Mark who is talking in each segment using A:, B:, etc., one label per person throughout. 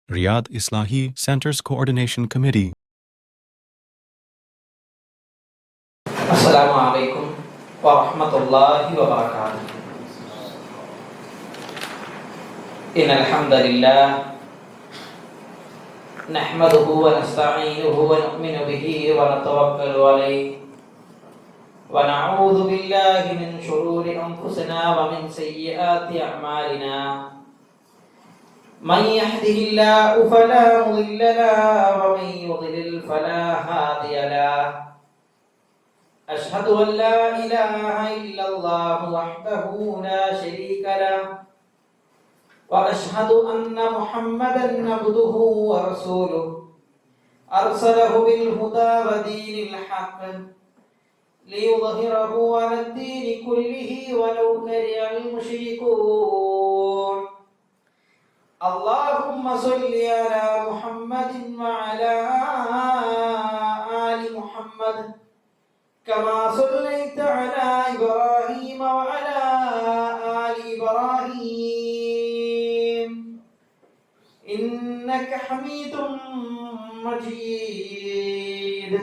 A: Riyadh Islahi Center's Coordination Committee.
B: Assalamu alaikum wa rahmatullahi wa barakatuh. Innal hamdalillah nahmaduhu wa nasta'inuhu wa nu'minu bihi wa natawakkalu alayhi wa na'udzu billahi min shururi anfusina wa min sayyiati a'malina. من يهده الله فلا مضل له ومن يضلل فلا هادي له أشهد أن لا إله إلا الله وحده لا شريك له وأشهد أن محمدا عبده ورسوله أرسله بالهدى ودين الحق ليظهره على الدين كله ولو كره المشركون. اللهم صل على محمد وعلى آل محمد كما صليت على إبراهيم وعلى آل إبراهيم إنك حميد مجيد.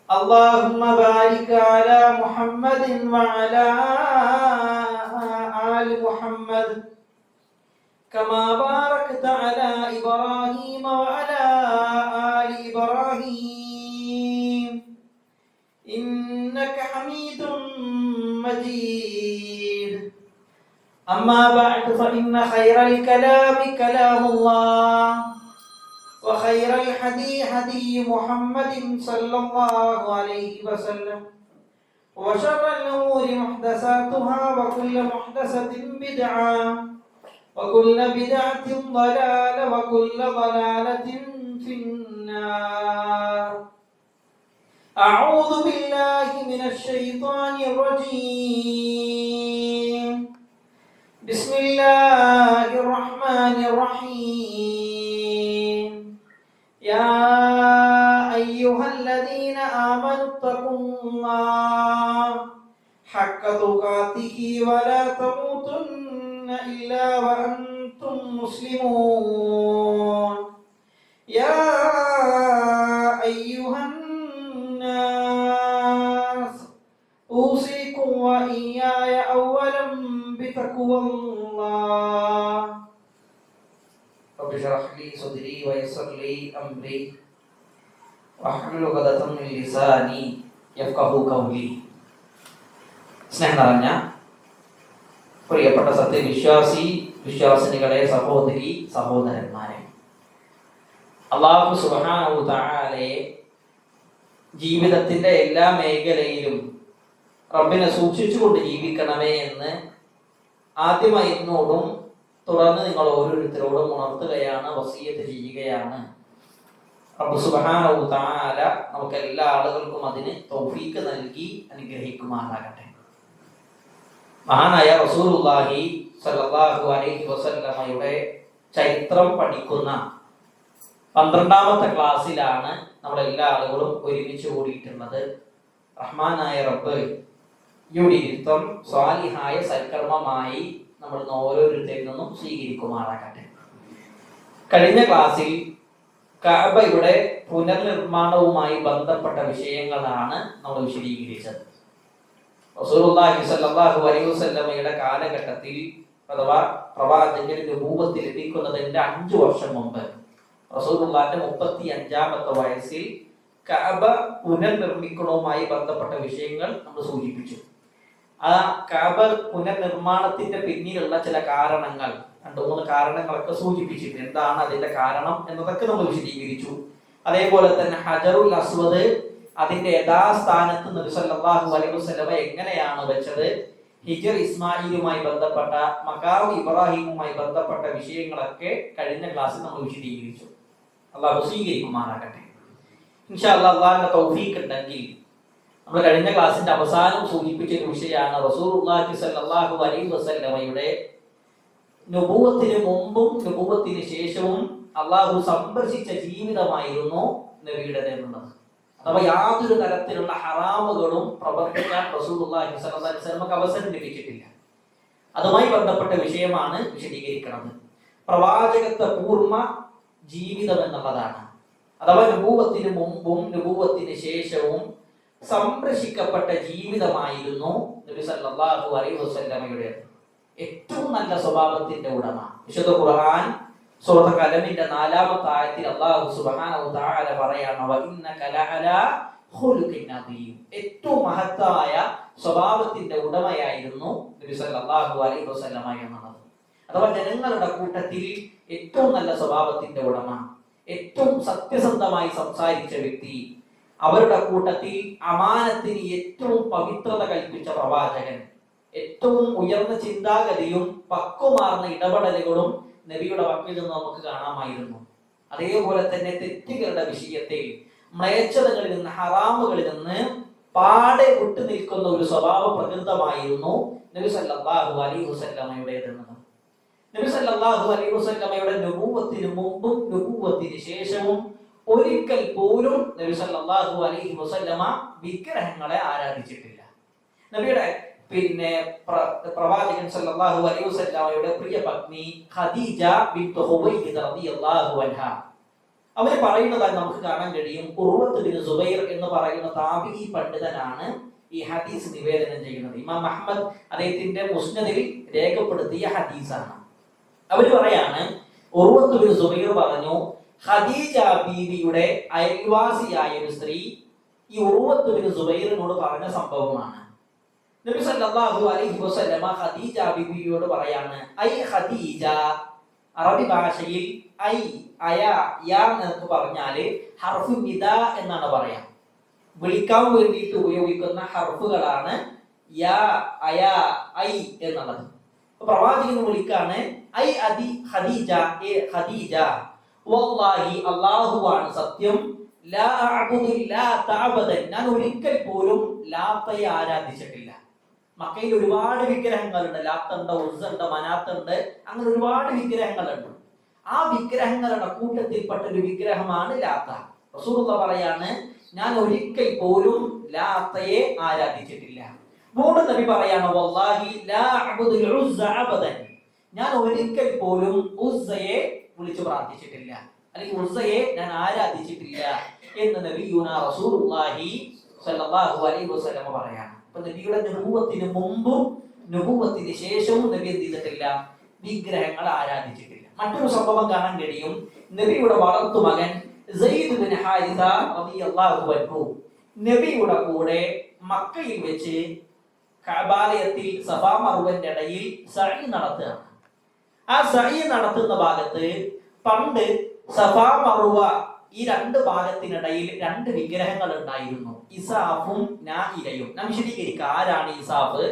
B: اللهم بارك على محمد وعلى آل محمد كما باركت على إبراهيم وعلى آل إبراهيم إنك حميد مجيد. أما بعد فإن خير الكلام كلام الله وخير الهدي هدي محمد صلى الله عليه وسلم وشر الأمور محدثاتها وكل محدثة بدعة وكل بدعة ضلالة وكل ضلالة في النار. أعوذ بالله من الشيطان الرجيم. بسم الله الرحمن الرحيم. يا أيها الذين آمنوا اتقوا الله حق تقاته ولا تموتن إلا وأنتم مسلمون. يا أيها الناس أوصيكم وإياي أولا بتقوى الله. رب اشرح لي صدري ويسر لي أمري واحلل عقدة من لساني يفقهوا قولي. സ്നേഹം നിറഞ്ഞ പ്രിയപ്പെട്ട വിശ്വാസിനികളെ, സഹോദരി സഹോദരന്മാരെ, അല്ലാഹു സുബ്ഹാനഹു വ തആലയെ ജീവിതത്തിന്റെ എല്ലാ മേഖലയിലും റബ്ബിനെ സൂക്ഷിച്ചുകൊണ്ട് ജീവിക്കണമേ എന്ന് ആദ്യമായി എന്നോടും തുടർന്ന് നിങ്ങൾ ഓരോരുത്തരോടും ഉണർത്തുകയാണ്, വസിയത്ത് ചെയ്യുകയാണ്. റബ്ബ് സുബ്ഹാനഹു വ തആല നമുക്ക് എല്ലാ ആളുകൾക്കും അതിന് തൗഫീഖ് നൽകി അനുഗ്രഹിക്കുമാറാകട്ടെ. മഹാനായ റസൂലുള്ളാഹി സ്വല്ലല്ലാഹു അലൈഹി വസല്ലമയുടെ ചരിത്രം പഠിക്കുന്ന 12ാമത്തെ ക്ലാസ്സിലാണ് നമ്മളെല്ലാ ആളുകളും ഒരുമിച്ച് കൂടിയിട്ടുള്ളത്. റഹ്മാനായ റബ്ബ് ഈ ഇരുത്തം സ്വാലിഹായ സൽക്കർമ്മമായി നമ്മൾ ഓരോരുത്തരിൽ നിന്നും സ്വീകരിക്കുമാറാകട്ടെ. കഴിഞ്ഞ ക്ലാസ്സിൽ കഅബയുടെ പുനർനിർമ്മാണവുമായി ബന്ധപ്പെട്ട വിഷയങ്ങളാണ് നമ്മൾ വിശദീകരിച്ചത്. റസൂലുള്ളാഹി സ്വല്ലല്ലാഹു അലൈഹി വസല്ലമയുടെ കാലഘട്ടത്തിൽ അഥവാ പ്രവാചകന്റെ നബൂവത്ത് ലഭിക്കുന്നതിന്റെ 5 വർഷം മുമ്പ് റസൂലുള്ളാഹിന്റെ 35ാമത്തെ വയസ്സിൽ കഅബ പുനർനിർമ്മിക്കണവുമായി ബന്ധപ്പെട്ട വിഷയങ്ങൾ നമ്മൾ സൂചിപ്പിച്ചു. ആ കഅബ പുനർനിർമ്മാണത്തിന്റെ പിന്നിലുള്ള ചില കാരണങ്ങൾ, 2-3 കാരണങ്ങളൊക്കെ സൂചിപ്പിച്ചിട്ട് എന്താണ് അതിന്റെ കാരണം എന്നതൊക്കെ നമ്മൾ വിശദീകരിച്ചു. അതേപോലെ തന്നെ ഹജറുൽ അസ്വദ് അതിന്റെ യഥാസ്ഥാനത്ത് നബി സല്ലല്ലാഹു അലൈഹി വസല്ലമ എങ്ങനെയാണ് വെച്ചത്, ഹിജർ ഇസ്മായിലുമായി ബന്ധപ്പെട്ട മഖാം ഇബ്രാഹിമുമായി ബന്ധപ്പെട്ട വിഷയങ്ങളൊക്കെ കഴിഞ്ഞ ക്ലാസ്സിൽ നമ്മൾ വിശദീകരിച്ചു. അല്ലാഹു സ്വീകരിക്കുമാറാകട്ടെ. ഇൻഷാ അല്ലാഹ് അല്ലാഹുവിന്റെ തൗഫീഖ് ഉണ്ടെങ്കിൽ നമ്മൾ കഴിഞ്ഞ ക്ലാസ്സിന്റെ അവസാനം സൂചിപ്പിച്ച ഒരു വിഷയമാണ് റസൂലുള്ളാഹി സ്വല്ലല്ലാഹു അലൈഹി വസല്ലമയുടെ നബുവത്തിന് മുമ്പും നബുവത്തിന് ശേഷവും അല്ലാഹു സംരക്ഷിച്ച ജീവിതമായിരുന്നു നബിയുടെ എന്നുള്ളത്. അഥവാ യാതൊരു തരത്തിലുള്ള ഹറാമുകളും പ്രവർത്തിക്കാൻ റസൂലുള്ളാഹി സ്വല്ലല്ലാഹു അലൈഹി വസല്ലമക്ക് അവസരം ലഭിച്ചിട്ടില്ല. അതുമായി ബന്ധപ്പെട്ട വിഷയമാണ് വിശദീകരിക്കുന്നത്. പ്രവാചകത്വ പൂർണ്ണ ജീവിതം എന്നുള്ളതാണ്. അഥവാ നുബുവത്തിന് മുമ്പും നുബുവത്തിന് ശേഷവും സംരക്ഷിക്കപ്പെട്ട ജീവിതമായിരുന്നു നബി സല്ലല്ലാഹു അലൈഹി വസല്ലമയുടേത്. ഏറ്റവും നല്ല സ്വഭാവത്തിന്റെ ഉടമ. വിശുദ്ധ ഖുർആൻ സൂറത്ത് കലമിന്റെ 4-ാമത്തെ ആയത്തിൽ അല്ലാഹു സുബ്ഹാനഹു വ തആല പറയാണ് വഇന്നക ലഅലാ ഖുലുഖിൻ അദീം. ഏറ്റവും മഹത്തായ സ്വഭാവത്തിന്റെ ഉടമയായിരുന്നു നബി സല്ലല്ലാഹു അലൈഹി വസല്ലമ എന്നുള്ളത്. അഥവാ ജനങ്ങളുടെ കൂട്ടത്തിൽ ഏറ്റവും നല്ല സ്വഭാവത്തിന്റെ ഉടമ, ഏറ്റവും സത്യസന്ധമായി സംസാരിച്ച വ്യക്തി, അവരുടെ കൂട്ടത്തിൽ അമാനത്തിന് ഏറ്റവും പവിത്രത കൽപ്പിച്ച പ്രവാചകൻ, ഏറ്റവും ഉയർന്ന ചിന്താഗതിയും പക്വമാർന്ന ഇടപെടലുകളും നബിയുടെ വക്കിൽ നിന്ന് നമുക്ക് കാണാമായിരുന്നു. അതേപോലെ തന്നെ തെറ്റുകളുടെ വിഷയത്തിൽ മ്ലേച്ഛതകളിൽ നിന്ന്, ഹറാമുകളിൽ നിന്ന് പാടെ വിട്ടു നിൽക്കുന്ന ഒരു സ്വഭാവ പ്രകൃതമായിരുന്നു നബി സല്ലല്ലാഹു അലൈഹി വസല്ലമയുടേതെന്നത്. നബി സല്ലല്ലാഹു അലൈഹി വസല്ലമയുടെ നുബുവത്തിന് മുമ്പും നുബുവത്തിന് ശേഷവും ഒരിക്കൽ പോലും നബി സല്ലല്ലാഹു അലൈഹി വസല്ലമ വിഗ്രഹങ്ങളെ ആരാധിച്ചിട്ടില്ല. നബിയുടെ പ്രവാചകൻ സല്ലല്ലാഹു അലൈഹി വസല്ലമയുടെ പ്രിയ പത്നി ഖദീജ ബിൻത് ഖുവൈലിദ് റളിയല്ലാഹു അൻഹ, അവർ പറയുന്നതായി നമുക്ക് കാണാൻ കഴിയും. ഉർവത്ത് ബിൻ സുബൈർ എന്ന് പറയുന്ന താബിഈ പണ്ഡിതനാണ് ഈ ഹദീസ് നിവേദനം ചെയ്യുന്നത്. ഇമാം അഹ്മദ് അദ്ദേഹത്തിന്റെ മുസ്നദിൽ രേഖപ്പെടുത്തിയ ഹദീസാണ്. അവർ പറയാണ്, ഉർവത്ത് ബിൻ സുബൈർ പറഞ്ഞു, ഖദീജ ബീവിയുടെ അയൽവാസിയായ ഒരു സ്ത്രീ ഈ ഉർവത്ത് ബിൻ സുബൈറിനോട് പറഞ്ഞ സംഭവമാണ്. നബി സല്ലല്ലാഹു അലൈഹി വസല്ലമ ഖദീജ ബീവിയോട് പറയാണ്, ഐ ഖദീജ. അറബി ഭാഷയിൽ ഐ, അയ, യാ എന്ന് പറഞ്ഞാല് ഹർഫു നിദാ എന്നാണ് പറയാ. വിളിക്കാൻ വേണ്ടിയിട്ട് ഉപയോഗിക്കുന്ന ഹർഫുകളാണ് യാ, അയ, ഐ എന്നുള്ളത്. പ്രവാചകന് വിളിക്കാണ്, ഐ അദി ഖദീജ, ഏ ഖദീജ, വല്ലാഹി അല്ലാഹുവാണ് സത്യം, ലാ അഅബുദു ലാത അബദൻ, ഞാൻ ഒരിക്കൽ പോലും ലാത്തയെ ആരാധിച്ചിട്ടില്ല. മക്കയിൽ ഒരുപാട് വിഗ്രഹങ്ങളുണ്ട്. ലാത്തുണ്ട്, ഉസ്സുണ്ട്, മനാത്തുണ്ട്, അങ്ങനെ ഒരുപാട് വിഗ്രഹങ്ങളുണ്ട്. ആ വിഗ്രഹങ്ങളുടെ കൂട്ടത്തിൽപ്പെട്ട ഒരു വിഗ്രഹമാണ് ലാത്ത. റസൂലുള്ളാഹി പറയാണ്, ഞാൻ ഒരിക്കൽ പോലും ലാത്തയെ ആരാധിച്ചിട്ടില്ല. വീണ്ടും നബി പറയാണ്, വല്ലാഹി ലാ അഅബുദുൽ ഉസ്സ അബദൻ, ഞാൻ ഒരിക്കൽ പോലും ഉസ്സയെ വിളിച്ചു പ്രാർത്ഥിച്ചിട്ടില്ല, അല്ലെങ്കിൽ ഉസ്സയെ ഞാൻ ആരാധിച്ചിട്ടില്ല എന്ന് നബിയുനാ റസൂലുള്ളാഹി സ്വല്ലല്ലാഹു അലൈഹി വസല്ലം പറയാണ്. അപ്പൊ നബിയുടെ നുബുവത്തിന് മുമ്പും നുബുവത്തിന് ശേഷവും നബി എന്ത് ചെയ്തിട്ടില്ല? വിഗ്രഹങ്ങൾ ആരാധിച്ചിട്ടില്ല. മറ്റൊരു സംഭവം കാണാൻ കഴിയും. നബിയുടെ വളർത്തു മകൻ സയ്യിദ് ബിൻ ഹാരിസ റളിയല്ലാഹു അൻഹു നബിയുടെ കൂടെ മക്കയിൽ വെച്ച് കഅബാലയത്തിൽ സഫാ മർവന്റെ ഇടയിൽ സഅയ് നടത്തുകയാണ്. ആ സഅയ് നടത്തുന്ന ഭാഗത്ത് പണ്ട് സഫാ മർവ ഈ രണ്ട് ഭാഗത്തിനിടയിൽ രണ്ട് വിഗ്രഹങ്ങൾ ഉണ്ടായിരുന്നു, ഇസാഫും നായിരയും. നാം വിശദീകരിക്കുക, ആരാണ് ഇസാഫ്,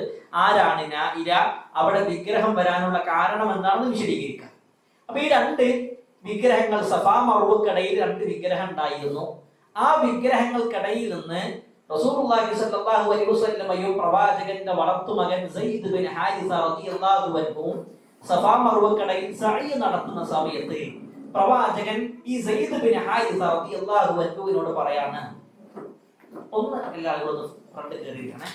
B: ആരാണ് നായിര, അവിടെ വിഗ്രഹം വരാനുള്ള കാരണം എന്താണെന്ന് വിശദീകരിക്കുക. അപ്പൊ ഈ രണ്ട് വിഗ്രഹങ്ങൾ, സഫാ മർവക്കിടയിൽ രണ്ട് വിഗ്രഹം ഉണ്ടായിരുന്നു. ആ വിഗ്രഹങ്ങൾക്കിടയിൽ നിന്ന് റസൂലുള്ളാഹി സ്വല്ലല്ലാഹു അലൈഹി വസല്ലമയും പ്രവാചകന്റെ വളർത്തുമകൻ സയ്യിദ് ബിൻ ഹാരിസ റളിയല്ലാഹു അൻഹു സഫാ മർവക്കിടയിൽ സഅയ് നടത്തുന്ന സമയത്ത് പ്രവാചകൻ ഈ സയ്യിദ് ബിൻ ഹാരിസ റളിയല്ലാഹു അൻഹുവിനോട് പറയാണ്, ഒന്ന് എല്ലാവരും ഒന്ന് ഫ്രണ്ട് കയറിയിരിക്കണേ.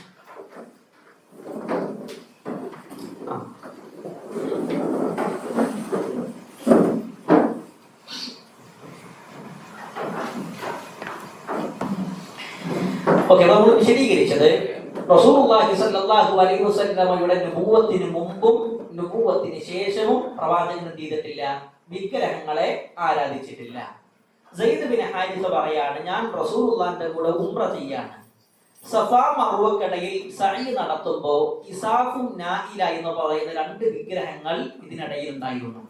B: ഓക്കെ, നമ്മൾ വിശദീകരിച്ചത് റസൂലുള്ളാഹി സ്വല്ലല്ലാഹു അലൈഹി വസല്ലമയുടെ നുബുവത്തിന് മുമ്പും നുബുവത്തിന് ശേഷവും പ്രവാചകൻ എന്ത് ചെയ്തിട്ടില്ല? വിഗ്രഹങ്ങളെ ആരാധിച്ചിട്ടില്ല. സയ്യിദ് ബിൻ ഹാരിസ പറയാണ്, ഞാൻ റസൂലുള്ളാഹിന്റെ കൂടെ ഉംറ ചെയ്യാണ്. സഫാ മർവക്കിടയിൽ സഅയ് നടത്തുമ്പോൾ ഇസാഫും നായില എന്ന് പറയുന്ന രണ്ട് വിഗ്രഹങ്ങൾ ഇതിനിടയിൽ ഉണ്ടായിരുന്നു.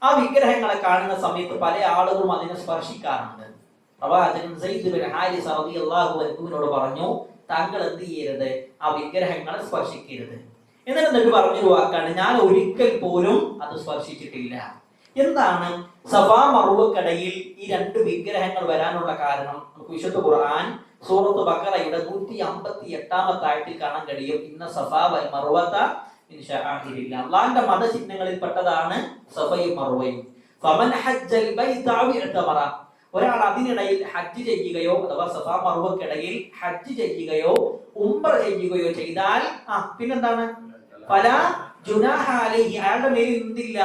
B: ആ വിഗ്രഹങ്ങളെ കാണുന്ന സമയത്ത് പല ആളുകളും അതിനെ സ്പർശിക്കാറുണ്ട്. പ്രവാചകൻ സയ്യിദ് ബിൻ ഹാരിസ റളിയല്ലാഹു അൻഹുവിനോട് പറഞ്ഞു, താങ്കൾ എന്ത് ചെയ്യരുത്? ആ വിഗ്രഹങ്ങളെ സ്പർശിക്കരുത്. എന്നിട്ട് നബി പറഞ്ഞൊരു വാക്കാണ്, ഞാൻ ഒരിക്കൽ പോലും അത് സ്പർശിച്ചിട്ടില്ല. എന്താണ് സഫാ മർവക്കിടയിൽ ഈ രണ്ട് വിഗ്രഹങ്ങൾ വരാനുള്ള കാരണം? നമുക്ക് വിശുദ്ധ ഖുർആൻ സൂറത്ത് ബഖറയുടെ 158-ാമത്തെ ആയത്തിൽ കാണാൻ കഴിയും, ഇന്ന സഫാ വൽ മർവത മിൻ ശഅഇരില്ലാഹ്. അല്ലാഹുവിന്റെ മതചിഹ്നങ്ങളിൽപ്പെട്ടതാണ് സഫയും മർവയും. ഫമൻ ഹജ്ജൽ ബൈത അവ ഇഅ്തമറ, ഒരാൾ അതിനിടയിൽ ഹജ്ജ് ചെയ്യുകയോ അഥവാ സഫാ മർവക്കിടയിൽ ഹജ്ജ് ചെയ്യുകയോ ഉംറ ചെയ്യുകയോ ചെയ്താൽ പിന്നെന്താണ്? ഫലാ ജുനാഹ അലൈഹി, അയാളുടെ മേലിൽ എന്തില്ല?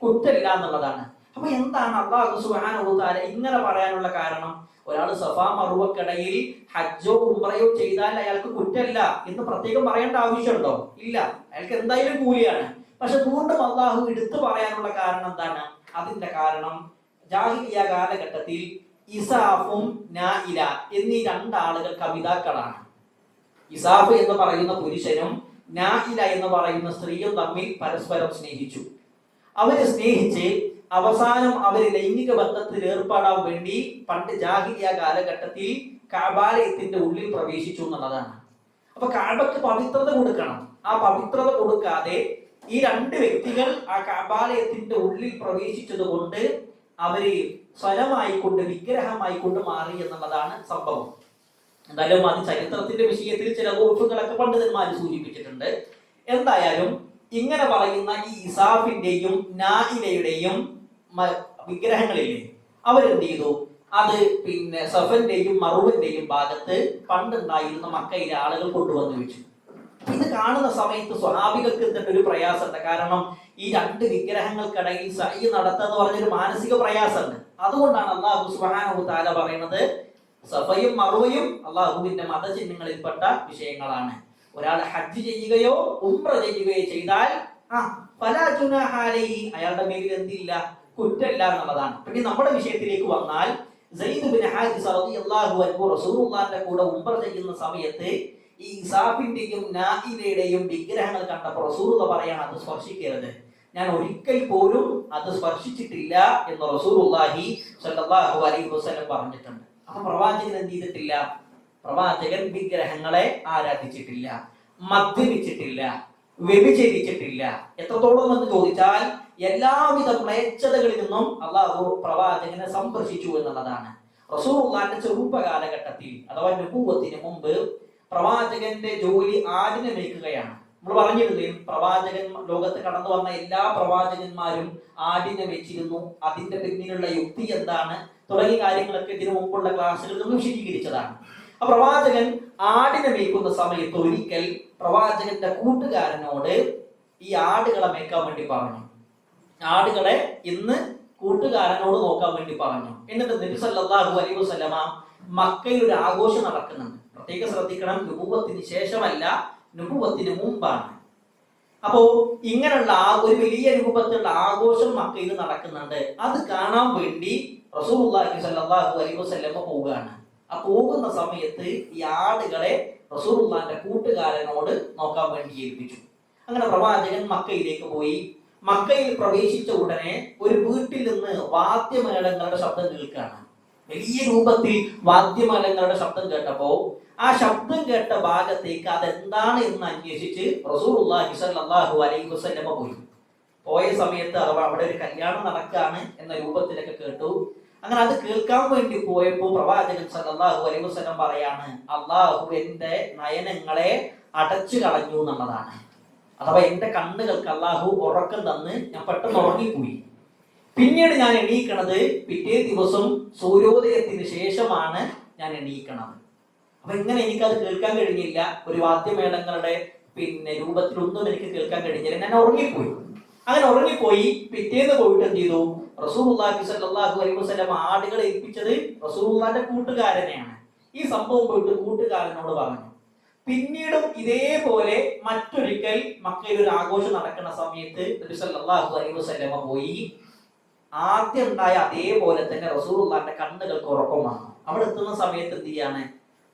B: കുറ്റമില്ല എന്നുള്ളതാണ്. അപ്പൊ എന്താണ് അല്ലാഹു സുബ്ഹാനഹു വ തആല ഇങ്ങനെ പറയാനുള്ള കാരണം? ഒരാൾ സഫ മറുവക്കടയിൽ ഹജ്ജോ ഉംറയോ ചെയ്താൽ അയാൾക്ക് കുറ്റമല്ല എന്ന് പ്രത്യേകം പറയേണ്ട ആവശ്യമുണ്ടോ? ഇല്ല, അയാൾക്ക് എന്തായാലും കൂലിയാണ്. പക്ഷെ വീണ്ടും അള്ളാഹു എടുത്തു പറയാനുള്ള കാരണം എന്താണ്? അതിന്റെ കാരണം ജാഹിലിയ്യ കാലഘട്ടത്തിൽ ഇസാഫും നായില എന്നീ രണ്ടാളുകൾ കവിതാക്കളാണ്. ഇസാഫ് എന്ന് പറയുന്ന പുരുഷനും നായില എന്ന് പറയുന്ന സ്ത്രീയും തമ്മിൽ പരസ്പരം സ്നേഹിച്ചു. അവരെ സ്നേഹിച്ച് അവസാനം അവര് ലൈംഗിക ബന്ധത്തിൽ ഏർപ്പെടാൻ വേണ്ടി പണ്ട് ജാഹിലിയ്യ കാലഘട്ടത്തിൽ കഅബാലയത്തിന്റെ ഉള്ളിൽ പ്രവേശിച്ചു എന്നുള്ളതാണ്. അപ്പൊ കഅബക്ക് പവിത്രത കൊടുക്കണം. ആ പവിത്രത കൊടുക്കാതെ ഈ രണ്ട് വ്യക്തികൾ ആ കഅബാലയത്തിന്റെ ഉള്ളിൽ പ്രവേശിച്ചത് കൊണ്ട് അവര് സ്വരമായിക്കൊണ്ട് വിഗ്രഹമായിക്കൊണ്ട് മാറി എന്നുള്ളതാണ് സംഭവം. എന്തായാലും അത് ചരിത്രത്തിന്റെ വിഷയത്തിൽ ചില വകുപ്പുകളൊക്കെ പണ്ഡിതന്മാർ സൂചിപ്പിച്ചിട്ടുണ്ട്. എന്തായാലും ഇങ്ങനെ പറയുന്ന ഈ ഇസാഫിന്റെയും നായിലയുടെയും വിഗ്രഹങ്ങളില്ലേ, അവരെന്ത് ചെയ്തു? അത് പിന്നെ സഫന്റെയും മറുവിന്റെയും ഭാഗത്ത് പണ്ടുണ്ടായിരുന്ന മക്കയിലെ ആളുകൾ കൊണ്ടുവന്നു വെച്ചു. ഇത് കാണുന്ന സമയത്ത് സ്വഹാബികൾക്ക് എന്തൊക്കെ ഒരു പ്രയാസമുണ്ട്. കാരണം ഈ രണ്ട് വിഗ്രഹങ്ങൾക്കിടയിൽ സഅയ് നടത്തുക എന്ന് പറഞ്ഞൊരു മാനസിക പ്രയാസമുണ്ട്. അതുകൊണ്ടാണ് അല്ലാഹു സുബ്ഹാനഹു വ തആല പറയുന്നത് സഫയും മറുവയും അള്ളാഹുവിന്റെ മതചിഹ്നങ്ങളിൽപ്പെട്ട വിഷയങ്ങളാണ്. ഒരാൾ ഹജ്ജ് ചെയ്യുകയോ ഉംറ ചെയ്യുകയോ ചെയ്താൽ ഫലാ ജുനാഹ അലൈഹി, അയാളുടെ മേലിൽ എന്തില്ല, കുറ്റമില്ല എന്നുള്ളതാണ്. പിന്നെ നമ്മുടെ വിഷയത്തിലേക്ക് വന്നാൽ സയ്യിദ് ബിൻ ഹാരിസ റളിയല്ലാഹു അൻഹു റസൂലുള്ളാഹിന്റെ കൂടെ ഉംറ ചെയ്യുന്ന സമയത്ത് ഈ ഇസാഫിന്റെയും നായിലയുടെയും വിഗ്രഹങ്ങൾ കണ്ടപ്പോൾ റസൂലുള്ളാഹി പറയാണ്, അത് സ്പർശിക്കരുത്, ഞാൻ ഒരിക്കൽ പോലും അത് സ്പർശിച്ചിട്ടില്ല എന്ന് റസൂലുള്ളാഹി സ്വല്ലല്ലാഹു അലൈഹി വസല്ലം പറഞ്ഞിട്ടുണ്ട്. അപ്പൊ പ്രവാചകൻ എന്ത് ചെയ്തിട്ടില്ല? പ്രവാചകൻ വിഗ്രഹങ്ങളെ ആരാധിച്ചിട്ടില്ല, മദ്യപിച്ചിട്ടില്ല, വ്യഭിചരിച്ചിട്ടില്ല. എത്രത്തോളം എന്ന് ചോദിച്ചാൽ എല്ലാവിധ മ്ലേച്ഛതകളിൽ നിന്നും അള്ളാഹു പ്രവാചകനെ സംരക്ഷിച്ചു എന്നുള്ളതാണ്. റസൂലുള്ളാഹിന്റെ ചെറുപ്പ കാലഘട്ടത്തിൽ അഥവാ നബുവത്തിന് മുമ്പ് പ്രവാചകന്റെ ജോലി ആടിനെ മേയ്ക്കുകയാണ്. നമ്മൾ പറഞ്ഞിരുന്നേ, പ്രവാചകൻ ലോകത്ത് കടന്നു വന്ന എല്ലാ പ്രവാചകന്മാരും ആടിനെ വെച്ചിരുന്നു. അതിന്റെ പിന്നിലുള്ള യുക്തി എന്താണ് തുടങ്ങിയ കാര്യങ്ങളൊക്കെ ഇതിനു മുമ്പുള്ള ക്ലാസ്സുകളിൽ നിന്നും വിശദീകരിച്ചതാണ്. ആ പ്രവാചകൻ ആടിനെ മേയ്ക്കുന്ന സമയത്ത് ഒരിക്കൽ പ്രവാചകന്റെ കൂട്ടുകാരനോട് ഈ ആടുകളെ മേയ്ക്കാൻ വേണ്ടി പറഞ്ഞു. ആടുകളെ ഇന്ന് കൂട്ടുകാരനോട് നോക്കാൻ വേണ്ടി പറഞ്ഞു. എന്നിട്ട് നബി സല്ലല്ലാഹു അലൈഹി വസല്ലമ മക്കയിൽ ഒരു ആഘോഷം നടക്കുന്നുണ്ട്. പ്രത്യേകം ശ്രദ്ധിക്കണം, നുബുവത്തിന് ശേഷമല്ല, നുബുവത്തിന് മുമ്പാണ്. അപ്പോ ഇങ്ങനെയുള്ള ഒരു വലിയ രൂപത്തിലുള്ള ആഘോഷം മക്കയിൽ നടക്കുന്നുണ്ട്. അത് കാണാൻ വേണ്ടി റസൂലുള്ളാഹി സ്വല്ലല്ലാഹു അലൈഹി വസല്ലമ പോവുകയാണ്. ആ പോകുന്ന സമയത്ത് ഈ ആടുകളെ റസൂലുള്ളാഹിന്റെ കൂട്ടുകാരനോട് നോക്കാൻ വേണ്ടി ഏൽപ്പിച്ചു. അങ്ങനെ പ്രവാചകൻ മക്കയിലേക്ക് പോയി. മക്കയിൽ പ്രവേശിച്ച ഉടനെ ഒരു വീട്ടിൽ നിന്ന് വാദ്യമേളങ്ങളുടെ ശബ്ദം കേൾക്കുകയാണ്. വലിയ രൂപത്തിൽ വാദ്യമേളങ്ങളുടെ ശബ്ദം കേട്ടപ്പോ ആ ശബ്ദം കേട്ട ഭാഗത്തേക്ക് അതെന്താണ് എന്ന് അന്വേഷിച്ച് റസൂലുള്ളാഹി സ്വല്ലല്ലാഹു അലൈഹി വസല്ലമ പോയ സമയത്ത് അവിടെ ഒരു കല്യാണം നടക്കാണ് എന്ന രൂപത്തിലൊക്കെ കേട്ടു. അങ്ങനെ അത് കേൾക്കാൻ വേണ്ടി പോയപ്പോൾ പ്രവാചകൻ സല്ലല്ലാഹു അലൈഹി വസല്ലം പറയാണ്, അള്ളാഹു എന്റെ നയനങ്ങളെ അടച്ചു കളഞ്ഞു എന്നുള്ളതാണ്. അഥവാ എന്റെ കണ്ണുകൾക്ക് അള്ളാഹു ഉറക്കം തന്ന് ഞാൻ പെട്ടെന്ന് ഉറങ്ങിപ്പോയി. പിന്നീട് ഞാൻ എണീക്കണത് പിറ്റേ ദിവസം സൂര്യോദയത്തിന് ശേഷമാണ് ഞാൻ എണീക്കണത്. അപ്പൊ എങ്ങനെ എനിക്കത് കേൾക്കാൻ കഴിഞ്ഞില്ല? ഒരു വാദ്യമേളങ്ങളുടെ രൂപത്തിലൊന്നും എനിക്ക് കേൾക്കാൻ കഴിഞ്ഞില്ല, ഞാൻ ഉറങ്ങിപ്പോയി. അങ്ങനെ ഉറങ്ങിപ്പോയി. പിറ്റേന്ന് പോയിട്ട് എന്ത് ചെയ്തു? റസൂലുള്ളാഹി സ്വല്ലല്ലാഹു അലൈഹി വസല്ലം ആടുകളെ ഏൽപ്പിച്ചത് റസൂലുള്ളാഹിന്റെ കൂട്ടുകാരനെയാണ്. ഈ സംഭവം പോയിട്ട് കൂട്ടുകാരനോട് പറഞ്ഞു. പിന്നീടും ഇതേപോലെ മറ്റൊരിക്കൽ മക്കയിൽ ഒരു ആഘോഷം നടക്കുന്ന സമയത്ത് നബി സല്ലല്ലാഹു അലൈഹി വസല്ലം പോയി. ആദ്യം ഉണ്ടായ അതേപോലെ തന്നെ റസൂലുള്ളാഹിന്റെ കണ്ണുകൾക്ക് ഉറക്കം വന്നു. അവിടെ എത്തുന്ന സമയത്ത് എന്ത് ചെയ്യാണ്?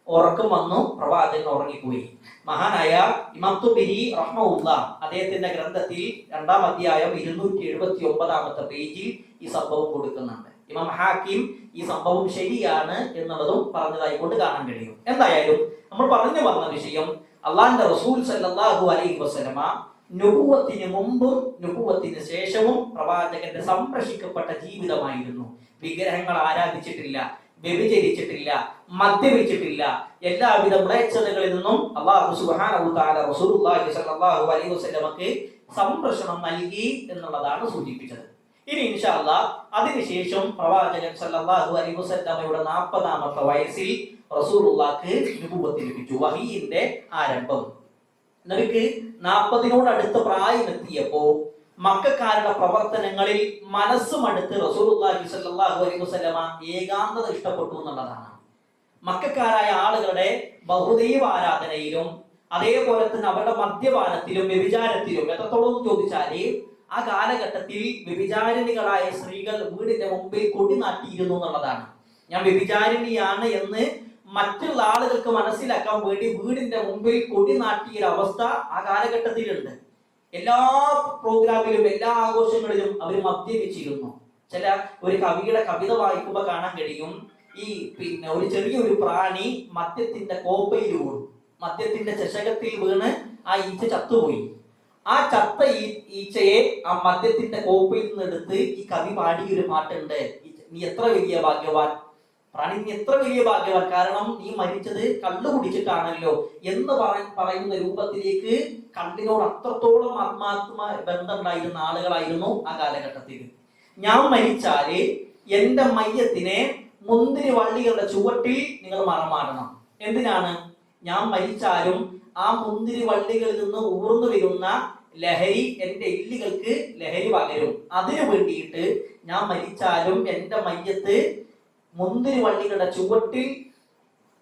B: ഉറക്കം വന്നു, പ്രവാചകൻ ഉറങ്ങിപ്പോയി. മഹാനായ ഇമാം തുബരി റഹ്മഹുല്ലാഹ് അദ്ദേഹത്തിന്റെ ഗ്രന്ഥത്തിൽ 2-ാം അധ്യായം 279-ാമത്തെ പേജിൽ ഈ സംഭവം കൊടുക്കുന്നുണ്ട്. ഇമാം ഹാക്കിം ഈ സംഭവം ശരിയാണ് എന്നുള്ളതും പറഞ്ഞതായി കൊണ്ട് കാണാൻ കഴിയും. എന്തായാലും നമ്മൾ പറഞ്ഞു വന്ന വിഷയം, അള്ളാഹുവിന്റെ റസൂൽ സല്ലല്ലാഹു അലൈഹി വസല്ലമ നുബുവത്തിന് മുമ്പും നുബുവത്തിന് ശേഷവും പ്രവാചകന്റെ സംരക്ഷിക്കപ്പെട്ട ജീവിതമായിരുന്നു. വിഗ്രഹങ്ങൾ ആരാധിച്ചിട്ടില്ല, വ്യഭിചരിച്ചിട്ടില്ല, മദ്യപിച്ചിട്ടില്ല. എല്ലാവിധ മ്ലേച്ഛതകളിൽ നിന്നും അല്ലാഹു സുബ്ഹാനഹു വ തആല റസൂലുള്ളാഹി സ്വല്ലല്ലാഹു അലൈഹി വസല്ലമക്ക് സംരക്ഷണം നൽകി എന്നുള്ളതാണ് സൂചിപ്പിച്ചത്. ഇനി ഇൻഷാ അല്ലാഹ് അതിനുശേഷം പ്രവാചകൻ സല്ലല്ലാഹു അലൈഹി വസല്ലമയുടെ 40-ാമത്തെ വയസ്സിൽ റസൂലുള്ളാഹിക്ക് നുബുവത്ത് ലഭിച്ചു, വഹീന്റെ ആരംഭം. നബിക്ക് 40-നോട് അടുത്ത പ്രായം എത്തിയപ്പോ മക്കക്കാരുടെ പ്രവർത്തനങ്ങളിൽ മനസ്സുമടുത്ത് റസൂലുള്ളാഹി സ്വല്ലല്ലാഹു അലൈഹി വസല്ലമ ഏകാന്തത ഇഷ്ടപ്പെട്ടു എന്നുള്ളതാണ്. മക്കക്കാരായ ആളുകളുടെ ബഹുദൈവ ആരാധനയിലും അതേപോലെ തന്നെ അവരുടെ മദ്യപാനത്തിലും വ്യഭിചാരത്തിലും എത്രത്തോളം ചോദിച്ചാല് ആ കാലഘട്ടത്തിൽ വ്യഭിചാരിണികളായ സ്ത്രീകൾ വീടിന്റെ മുമ്പിൽ കൊടി നാട്ടിയിരുന്നു എന്നുള്ളതാണ്. ഞാൻ വ്യഭിചാരിണിയാണ് എന്ന് മറ്റുള്ള ആളുകൾക്ക് മനസ്സിലാക്കാൻ വേണ്ടി വീടിന്റെ മുമ്പിൽ കൊടി നാട്ടിയ അവസ്ഥ ആ കാലഘട്ടത്തിലുണ്ട്. എല്ലാ പ്രോഗ്രാമിലും എല്ലാ ആഘോഷങ്ങളിലും അവർ മദ്യപിച്ചിരുന്നു. ഒരു കവിയുടെ കവിത വായിക്കുമ്പോൾ കാണാൻ കഴിയും, ഈ ഒരു ചെറിയൊരു പ്രാണി മദ്യത്തിന്റെ കോപ്പയിൽ വീണു, മദ്യത്തിന്റെ ചഷകത്തിൽ വീണ് ആ ഈച്ച ചത്തുപോയി. ആ ചത്ത ഈച്ചയെ ആ മദ്യത്തിന്റെ കോപ്പയിൽ നിന്ന് എടുത്ത് ഈ കവി പാടിയൊരു പാട്ടുണ്ട്, നീ എത്ര വലിയ ഭാഗ്യവാൻ, പ്രാണി നീ എത്ര വലിയ ഭാഗ്യവാൻ, കാരണം നീ മരിച്ചത് കള്ളു കുടിച്ചിട്ടാണല്ലോ എന്ന് പറയുന്ന രൂപത്തിലേക്ക് കള്ളിനോട് അത്രത്തോളം ആത്മാത്മ ബന്ധമുണ്ടായിരുന്ന ആളുകളായിരുന്നു ആ കാലഘട്ടത്തിൽ. ഞാൻ മരിച്ചാല് എന്റെ മയ്യത്തിനെ മുന്തിരി വള്ളികളുടെ ചുവട്ടിൽ നിങ്ങൾ മറമാടണം. എന്തിനാണ്? ഞാൻ മരിച്ചാലും ആ മുന്തിരി വള്ളികളിൽ നിന്ന് ഊർന്നു വരുന്ന ലഹരി എന്റെ എല്ലുകൾക്ക് ലഹരി പകരും. അതിനു വേണ്ടിയിട്ട് ഞാൻ മരിച്ചാലും എന്റെ മയ്യത്ത് മുന്തിരി വള്ളികളുടെ ചുവട്ടിൽ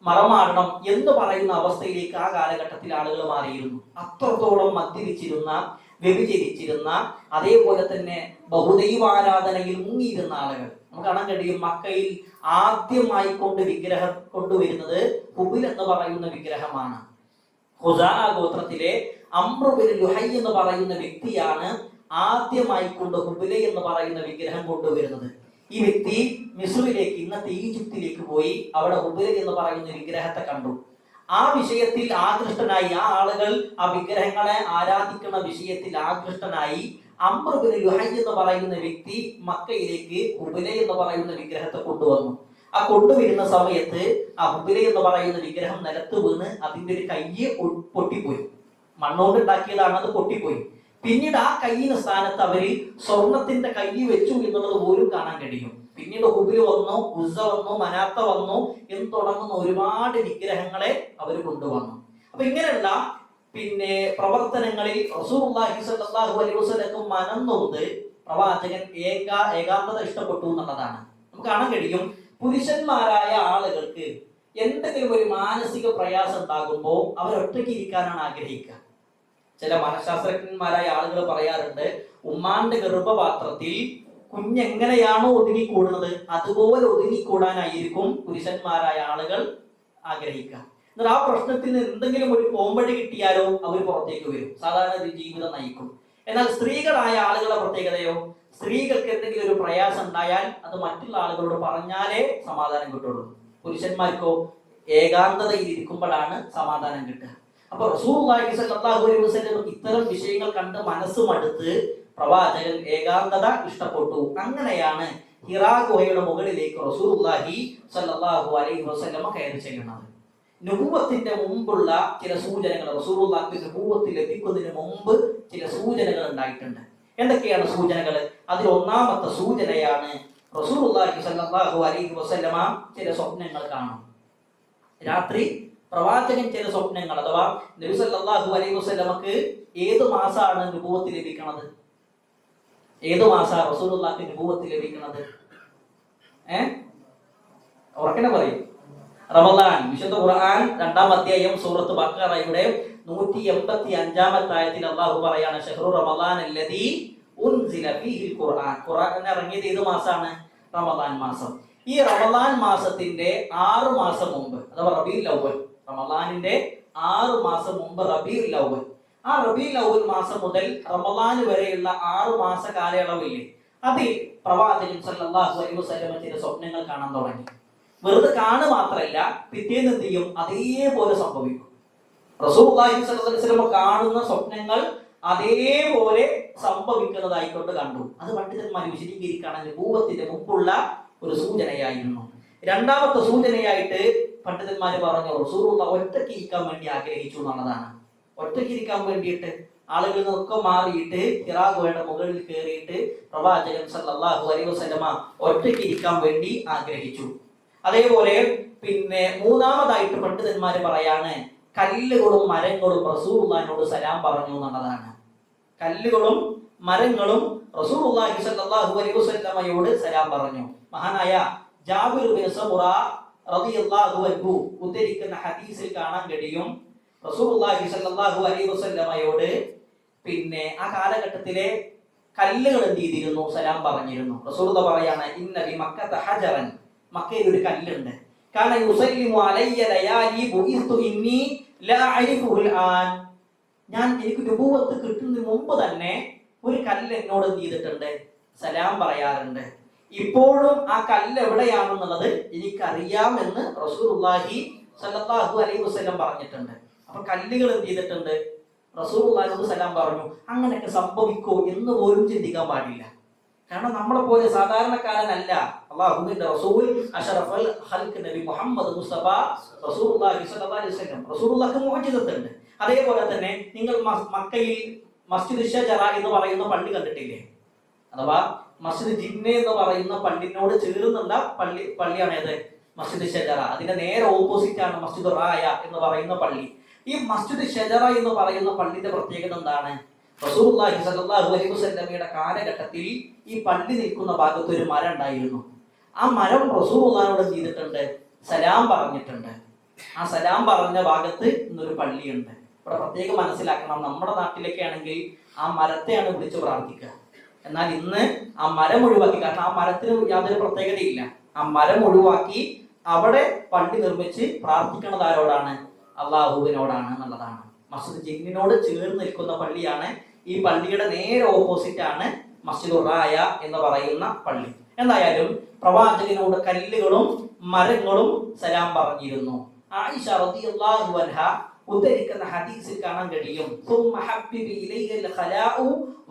B: മറമാടണം എന്ന് പറയുന്ന അവസ്ഥയിലേക്ക് ആ കാലഘട്ടത്തിൽ ആളുകൾ മാറിയിരുന്നു. അത്രത്തോളം മദ്യപിച്ചിരുന്ന, വ്യഭിചരിച്ചിരുന്ന, അതേപോലെ തന്നെ ബഹുദൈവാരാധനയിൽ മുങ്ങിയിരുന്ന ആളുകൾ. നമുക്ക് കാണാൻ കഴിയും, മക്കയിൽ ആദ്യമായി വിഗ്രഹം കൊണ്ടുവരുന്നത് ഹുബിൽ എന്ന് പറയുന്ന വിഗ്രഹമാണ്. ഖുസാഅ ഗോത്രത്തിലെ അംറു ബിൻ ലുഹൈ എന്ന് പറയുന്ന വ്യക്തിയാണ് ആദ്യമായി ഹുബില എന്ന് പറയുന്ന വിഗ്രഹം കൊണ്ടുവരുന്നത്. ഈ വ്യക്തി മിസ്രിലേക്ക്, ഇന്നത്തെ ഈജിപ്തിലേക്ക് പോയി അവിടെ ഹുബില എന്ന് പറയുന്ന വിഗ്രഹത്തെ കണ്ടു. ആ വിഷയത്തിൽ ആകൃഷ്ടനായി, ആ ആളുകൾ ആ വിഗ്രഹങ്ങളെ ആരാധിക്കുന്ന വിഷയത്തിൽ ആകൃഷ്ടനായി അംറു ബിൻ ലുഹൈ എന്ന് പറയുന്ന വ്യക്തി മക്കയിലേക്ക് ഹുബില എന്ന് പറയുന്ന വിഗ്രഹത്തെ കൊണ്ടുവന്നു. ആ കൊണ്ടുവരുന്ന സമയത്ത് ആ ഹുബില എന്ന് പറയുന്ന വിഗ്രഹം നിലത്ത് വീണ് അതിന്റെ ഒരു കയ്യ് പൊട്ടിപ്പോയി. മണ്ണോണ്ട് ഉണ്ടാക്കിയതാണ്, അത് പൊട്ടിപ്പോയി. പിന്നീട് ആ കയ്യിന് സ്ഥാനത്ത് അവര് സ്വർണത്തിന്റെ കയ്യ് വെച്ചു എന്നുള്ളത് പോലും കാണാൻ കഴിയും. പിന്നീട് ഹുബില് വന്നു, ഉസ്സ വന്നു, മനാത്ത വന്നു എന്ന് തുടങ്ങുന്ന ഒരുപാട് വിഗ്രഹങ്ങളെ അവർ കൊണ്ടുവന്നു. അപ്പൊ ഇങ്ങനെയുള്ള പ്രവർത്തനങ്ങളിൽ റസൂലുള്ളാഹി സ്വല്ലല്ലാഹു അലൈഹി വസല്ലം മനം നൊന്ത് പ്രവാചകൻ ഏകാന്തത ഇഷ്ടപ്പെട്ടു എന്നുള്ളതാണ്. നമുക്ക് കാണാൻ കഴിയും, പുരുഷന്മാരായ ആളുകൾക്ക് എന്തെങ്കിലും ഒരു മാനസിക പ്രയാസം ഉണ്ടാകുമ്പോൾ അവർ ഒറ്റയ്ക്ക് ഇരിക്കാനാണ് ആഗ്രഹിക്കുക. ചില മനഃശാസ്ത്രജ്ഞന്മാരായ ആളുകൾ പറയാറുണ്ട്, ഉമ്മാന്റെ ഗർഭപാത്രത്തിൽ കുഞ്ഞെങ്ങനെയാണോ ഒതുങ്ങിക്കൂടുന്നത് അതുപോലെ ഒതുങ്ങിക്കൂടാനായിരിക്കും പുരുഷന്മാരായ ആളുകൾ ആഗ്രഹിക്കുക. എന്നാൽ ആ പ്രശ്നത്തിന് എന്തെങ്കിലും ഒരു പോംവഴി കിട്ടിയാലോ അവർ പുറത്തേക്ക് വരും, സാധാരണ ഒരു ജീവിതം നയിക്കും. എന്നാൽ സ്ത്രീകളായ ആളുകളുടെ പ്രത്യേകതയോ, സ്ത്രീകൾക്ക് എന്തെങ്കിലും ഒരു പ്രയാസം ഉണ്ടായാൽ അത് മറ്റുള്ള ആളുകളോട് പറഞ്ഞാലേ സമാധാനം കിട്ടുള്ളൂ. പുരുഷന്മാർക്കോ ഏകാന്തതയിൽ ഇരിക്കുമ്പോഴാണ് സമാധാനം കിട്ടുക. അപ്പൊ റസൂലുള്ളാഹി സ്വല്ലല്ലാഹു അലൈഹി വസല്ലം ഇത്തരം വിഷയങ്ങൾ കണ്ട് മനസ്സുമടുത്ത് പ്രവാചകൻ ഏകാന്തത ഇഷ്ടപ്പെട്ടു. അങ്ങനെയാണ് ഹിറാ ഗുഹയുടെ മുകളിലേക്ക് റസൂലുള്ളാഹി സ്വല്ലല്ലാഹു അലൈഹി വസല്ലം കയറി ചെല്ലുന്നത്. നുബുവത്തിന്റെ മുമ്പുള്ള ചില സൂചനകൾ, റസൂലുള്ളാഹിക്ക് നുബുവത്ത് ലഭിക്കുന്നതിന് മുമ്പ് ചില സൂചനകൾ ഉണ്ടായിട്ടുണ്ട്. എന്തൊക്കെയാണ് സൂചനകൾ? അതിൽ ഒന്നാമത്തെ സൂചനയാണ് റസൂലുള്ളാഹി സ്വല്ലല്ലാഹു അലൈഹി വസല്ലമ ചില സ്വപ്നങ്ങൾ കാണും. രാത്രി പ്രവാചകൻ ചില സ്വപ്നങ്ങൾ, അഥവാ നബി സല്ലല്ലാഹു അലൈഹി വസല്ലമക്ക് ഏത് മാസമാണ് നുബുവത്ത് ലഭിക്കുന്നത്? ഏത് മാസമാണ് റസൂലുള്ളാഹിക്ക് നുബുവത്ത് ലഭിക്കുന്നത്? ഉറക്കനെ പറയും. റമളാൻ. വിശുദ്ധ ഖുർആൻ 2-ാം അധ്യായം സൂറത്ത് ബഖറയുടെ 185-ാമത്തെ ആയത്തിൽ അല്ലാഹു പറയാണ്, ശഹ്റു റമളാൻ അല്ലദീ ഉൻസില ഫീഹിൽ ഖുർആൻ. ഖുർആൻ ഇറങ്ങിയത് ഏത് മാസമാണ്? റമളാൻ മാസം. ഈ റമളാൻ മാസത്തിന്റെ 6 മാസം മുമ്പ്, അഥവാ റബീഉൽ അവ്വൽ, റമളാനിന്റെ 6 മാസം മുമ്പ് റബീഉൽ അവ്വൽ, ആ റബീഉൽ അവ്വൽ മാസം മുതൽ റമളാൻ വരെയുള്ള 6 മാസ കാലയളവില്ലേ, അതിൽ പ്രവാചകൻ സല്ലല്ലാഹു അലൈഹി വസല്ലം ചില സ്വപ്നങ്ങൾ കാണാൻ തുടങ്ങി. വെറുതെ കാണുക മാത്രമല്ല, പിറ്റേന്ന് എന്ത് ചെയ്യും? അതേപോലെ സംഭവിക്കും. റസൂലുള്ളാഹി സ്വല്ലല്ലാഹു അലൈഹി വസല്ലം കാണുന്ന സ്വപ്നങ്ങൾ അതേപോലെ സംഭവിക്കുന്നതായിക്കൊണ്ട് കണ്ടു. അത് പണ്ഡിതന്മാർ വിശദീകരിക്കുകയാണ് നുബുവത്തിന്റെ മുമ്പുള്ള ഒരു സൂചനയായിരുന്നു. രണ്ടാമത്തെ സൂചനയായിട്ട് പണ്ഡിതന്മാർ പറഞ്ഞു, റസൂലുള്ളാഹി ഒറ്റയ്ക്ക് ഇരിക്കാൻ വേണ്ടി ആഗ്രഹിച്ചു എന്നുള്ളതാണ്. ഒറ്റയ്ക്ക് ഇരിക്കാൻ വേണ്ടിയിട്ട് ആളുകളിൽ നിന്നൊക്കെ മാറിയിട്ട് ഹിറാ ഗുഹയുടെ മുകളിൽ കയറിയിട്ട് പ്രവാചകൻ സല്ലല്ലാഹു അലൈഹി വസല്ലമ ഒറ്റയ്ക്ക് ഇരിക്കാൻ വേണ്ടി ആഗ്രഹിച്ചു. അതേപോലെ മൂന്നാമതായിട്ട് പണ്ഡിതന്മാര് പറയാണ്, കല്ലുകളും മരങ്ങളും റസൂലുള്ളാഹിനോട് സലാം പറഞ്ഞു എന്നുള്ളതാണ്. കല്ലുകളും മരങ്ങളും റസൂലുള്ളാഹി സ്വല്ലല്ലാഹു അലൈഹി വസല്ലമയോട് സലാം പറഞ്ഞു. മഹാനായ ജാബിർ ബിൻ സമുറ റളിയല്ലാഹു അൻഹു ഉദ്ധരിക്കുന്ന ഹദീസിൽ കാണാൻ കഴിയും, റസൂലുള്ളാഹി സ്വല്ലല്ലാഹു അലൈഹി വസല്ലമയോട് പിന്നെ ആ കാലഘട്ടത്തിലെ കല്ലുകൾ എന്ത് ചെയ്തിരുന്നു? സലാം പറഞ്ഞിരുന്നു. റസൂലുള്ളാഹി പറയാണ്, ഇന്ന ബി മക്കത ഹജറൻ, മക്കയിൽ ഒരു കല്ലുണ്ട്, കാന യുസല്ലിമു അലയ്യ ലയാലി ബുഇസ്തു ഇന്നി ലാ അരിഫുൽ ആൻ, ഞാൻ എനിക്ക് നുബുവത്ത് കിട്ടുന്നതിന് മുമ്പ് തന്നെ ഒരു കല്ല് എന്നോട് എന്ത് ചെയ്തിട്ടുണ്ട്? സലാം പറയാറുണ്ട്. ഇപ്പോഴും ആ കല്ല് എവിടെയാണെന്നുള്ളത് എനിക്കറിയാമെന്ന് റസൂലുള്ളാഹി സ്വല്ലല്ലാഹു അലൈഹി വസല്ലം പറഞ്ഞിട്ടുണ്ട്. അപ്പൊ കല്ലുകൾ എന്ത് ചെയ്തിട്ടുണ്ട്? റസൂലുള്ളാഹിയോട് സലാം പറഞ്ഞു. അങ്ങനെയൊക്കെ സംഭവിക്കോ എന്ന് പോലും ചിന്തിക്കാൻ പാടില്ല. കാരണം നമ്മളെ പോലെ സാധാരണക്കാരനല്ല അല്ലാഹുവിന്റെ റസൂൽ അഷ്റഫുൽ ഖൽഖ് നബി മുഹമ്മദ് മുസ്തഫ റസൂലുള്ളാഹി സ്വല്ലല്ലാഹു അലൈഹി വസല്ലം. റസൂലുള്ളാഹിക്ക് മുഅ്ജിസത്തുണ്ട്. അതേപോലെ തന്നെ നിങ്ങൾ മക്കയിൽ മസ്ജിദ് ഷജറ എന്ന് പറയുന്ന പള്ളി കണ്ടിട്ടില്ലേ? അഥവാ മസ്ജിദ് ജിന്നെ എന്ന് പറയുന്ന പള്ളിനോട് ചേർന്നുള്ള പള്ളിയാണ് ഏത്? മസ്ജിദ് ഷജറ. അതിന്റെ നേരെ ഓപ്പോസിറ്റ് ആണ് മസ്ജിദ് റായ എന്ന് പറയുന്ന പള്ളി. ഈ മസ്ജിദ് ഷജറ എന്ന് പറയുന്ന പള്ളിയുടെ പ്രത്യേകത എന്താണ്? റസൂലുള്ളാഹി സ്വല്ലല്ലാഹു അലൈഹി വസല്ലമയുടെ കാലഘട്ടത്തിൽ ഈ പള്ളി നിൽക്കുന്ന ഭാഗത്ത് ഒരു മരം ഉണ്ടായിരുന്നു. ആ മരം റസൂലുള്ളാഹിയോട് ചെയ്തിട്ടുണ്ട്, സലാം പറഞ്ഞിട്ടുണ്ട്. ആ സലാം പറഞ്ഞ ഭാഗത്ത് ഇന്നൊരു പള്ളിയുണ്ട്. ഇവിടെ പ്രത്യേകം മനസ്സിലാക്കണം, നമ്മുടെ നാട്ടിലൊക്കെ ആണെങ്കിൽ ആ മരത്തെയാണ് വിളിച്ച് പ്രാർത്ഥിക്കുക. എന്നാൽ ഇന്ന് ആ മരം ഒഴിവാക്കി, കാരണം ആ മരത്തിന് യാതൊരു പ്രത്യേകതയില്ല. ആ മരം ഒഴിവാക്കി അവിടെ പള്ളി നിർമ്മിച്ച് പ്രാർത്ഥിക്കുന്നത് ആരോടാണ്? അള്ളാഹുവിനോടാണ് എന്നുള്ളതാണ്. മസ്ജിദ് ജിന്നിനോട് ചേർന്ന് നിൽക്കുന്ന പള്ളിയാണ്. ഈ പള്ളിയുടെ നേരെ ഓപ്പോസിറ്റ് ആണ് മസ്ജിദ് റായ എന്ന് പറയുന്ന പള്ളി. എന്തായാലും പ്രവാചകനോട് കല്ലുകളും മരങ്ങളും സലാം പറഞ്ഞിരുന്നു. ആയിഷ റളിയല്ലാഹു അൻഹ ഉദ്ധരിക്കുന്ന ഹദീസിൽ കാണാൻ കഴിയും, ثم حبب الي الخلاء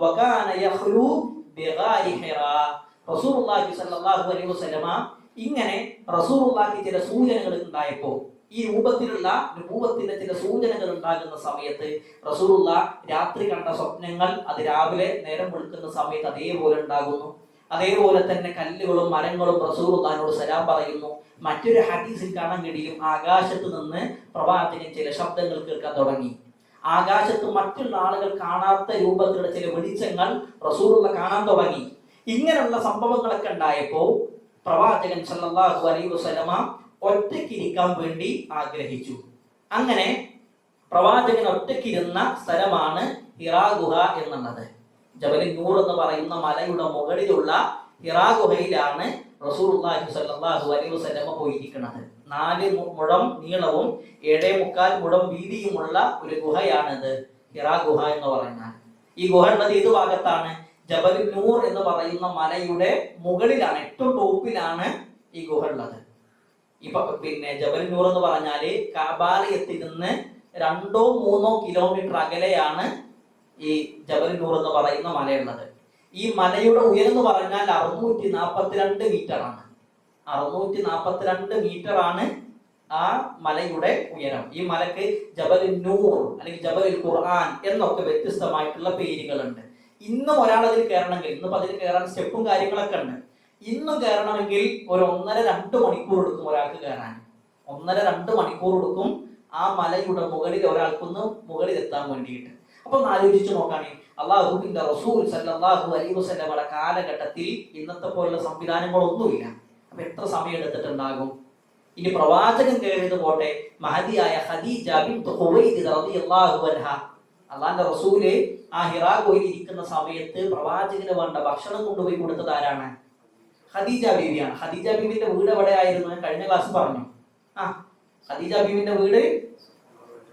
B: وكان يخلو بغار حراء. റസൂലുള്ളാഹി സ്വല്ലല്ലാഹു അലൈഹി വസല്ലമ ഇങ്ങനെ റസൂലുള്ളാഹിക്ക് ചില സൂചനകൾ ഉണ്ടായപ്പോൾ, ഈ രൂപത്തിലുള്ള നുബുവത്തിന്റെ ചില സൂചനകൾ ഉണ്ടാകുന്ന സമയത്ത് റസൂലുള്ളാഹി രാത്രി കണ്ട സ്വപ്നങ്ങൾ അത് രാവിലെ നേരം വെളുക്കുന്ന സമയത്ത് അതേപോലെ ഉണ്ടാകുന്നു. അതേപോലെ തന്നെ കല്ലുകളും മരങ്ങളും റസൂലുള്ളാഹിനോട് സലാം പറയുന്നു. മറ്റൊരു ഹദീസിൽ കാണാൻ കഴിയും, ആകാശത്ത് നിന്ന് പ്രവാചകൻ ചില ശബ്ദങ്ങൾ കേൾക്കാൻ തുടങ്ങി. ആകാശത്ത് മറ്റുള്ള ആളുകൾ കാണാത്ത രൂപത്തിലുള്ള ചില വെളിച്ചങ്ങൾ റസൂലുള്ളാഹി കാണാൻ തുടങ്ങി. ഇങ്ങനെയുള്ള സംഭവങ്ങളൊക്കെ ഉണ്ടായപ്പോൾ പ്രവാചകൻ സല്ലല്ലാഹു അലൈഹി വസല്ലമ ഒറ്റയ്ക്കിരിക്കാൻ വേണ്ടി ആഗ്രഹിച്ചു. അങ്ങനെ പ്രവാചകൻ ഒറ്റയ്ക്കിരുന്ന സ്ഥലമാണ് ഹിറാ ഗുഹ എന്നുള്ളത്. ജബൽ നൂർ എന്ന് പറയുന്ന മലയുടെ മുകളിലുള്ള ഹിറാ ഗുഹയിലാണ് റസൂലുള്ളാഹി സ്വല്ലല്ലാഹു അലൈഹി വസല്ലമ പോയിരിക്കുന്നത്. 4 മുഴം നീളവും 7.25 മുഴം വീതിയുമുള്ള ഒരു ഗുഹയാണിത്, ഹിറാ ഗുഹ എന്ന് പറയുന്നത്. ഈ ഗുഹ ഉള്ളത് ഏത് ഭാഗത്താണ്? ജബൽ നൂർ എന്ന് പറയുന്ന മലയുടെ മുകളിലാണ്, ഏറ്റവും ടോപ്പിലാണ് ഈ ഗുഹ ഉള്ളത്. ഇപ്പൊ പിന്നെ ജബൽ നൂർ എന്ന് പറഞ്ഞാല് കഅബാലയത്തിൽ നിന്ന് 2-3 കിലോമീറ്റർ അകലെയാണ് ഈ ജബൽ നൂർ എന്ന് പറയുന്ന മലയുള്ളത്. ഈ മലയുടെ ഉയരം എന്ന് പറഞ്ഞാൽ 642 മീറ്റർ ആണ്. 642 മീറ്റർ ആണ് ആ മലയുടെ ഉയരം. ഈ മലക്ക് ജബൽ നൂർ അല്ലെങ്കിൽ ജബൽ ഖുർആൻ എന്നൊക്കെ വ്യത്യസ്തമായിട്ടുള്ള പേരുകളുണ്ട്. ഇന്നും ഒരാൾ അതിൽ കയറണമെങ്കിൽ, ഇന്നിപ്പോ അതിൽ കയറാൻ സ്റ്റെപ്പും കാര്യങ്ങളൊക്കെ ഉണ്ട്. ഇന്നും കയറണമെങ്കിൽ ഒരു 1.5-2 മണിക്കൂർ എടുക്കും ഒരാൾക്ക് കയറാൻ. 1.5-2 മണിക്കൂർ എടുക്കും ആ മലയുടെ മുകളിൽ ഒരാൾക്കൊന്ന് മുകളിൽ എത്താൻ വേണ്ടിയിട്ട്. അപ്പൊ ഒന്ന് ആലോചിച്ച് നോക്കാണേ, അല്ലാഹുവിന്റെ റസൂൽ സല്ലല്ലാഹു അലൈഹി വസല്ലമയുടെ കാലഘട്ടത്തിൽ ഇന്നത്തെ പോലുള്ള സംവിധാനങ്ങളൊന്നുമില്ല. അപ്പൊ എത്ര സമയം എടുത്തിട്ടുണ്ടാകും? ഇനി പ്രവാചകൻ കയറിയത് പോട്ടെ, മഹദിയായ ഖദീജ ബിൻത് ഖുവൈലിദ് റളിയല്ലാഹു അൻഹ, അള്ളാന്റെ റസൂല് ആ ഹിറാ ഗുഹയിൽ ഇരിക്കുന്ന സമയത്ത് പ്രവാചകന് വേണ്ട ഭക്ഷണം കൊണ്ടുപോയി കൊടുത്തത് ആരാണ്? ഖദീജ ബീവിയാണ്. ഖദീജ ബീവിന്റെ വീട് എവിടെയായിരുന്നു? കഴിഞ്ഞ ക്ലാസ് പറഞ്ഞു. ഖദീജ ബീവിന്റെ വീട്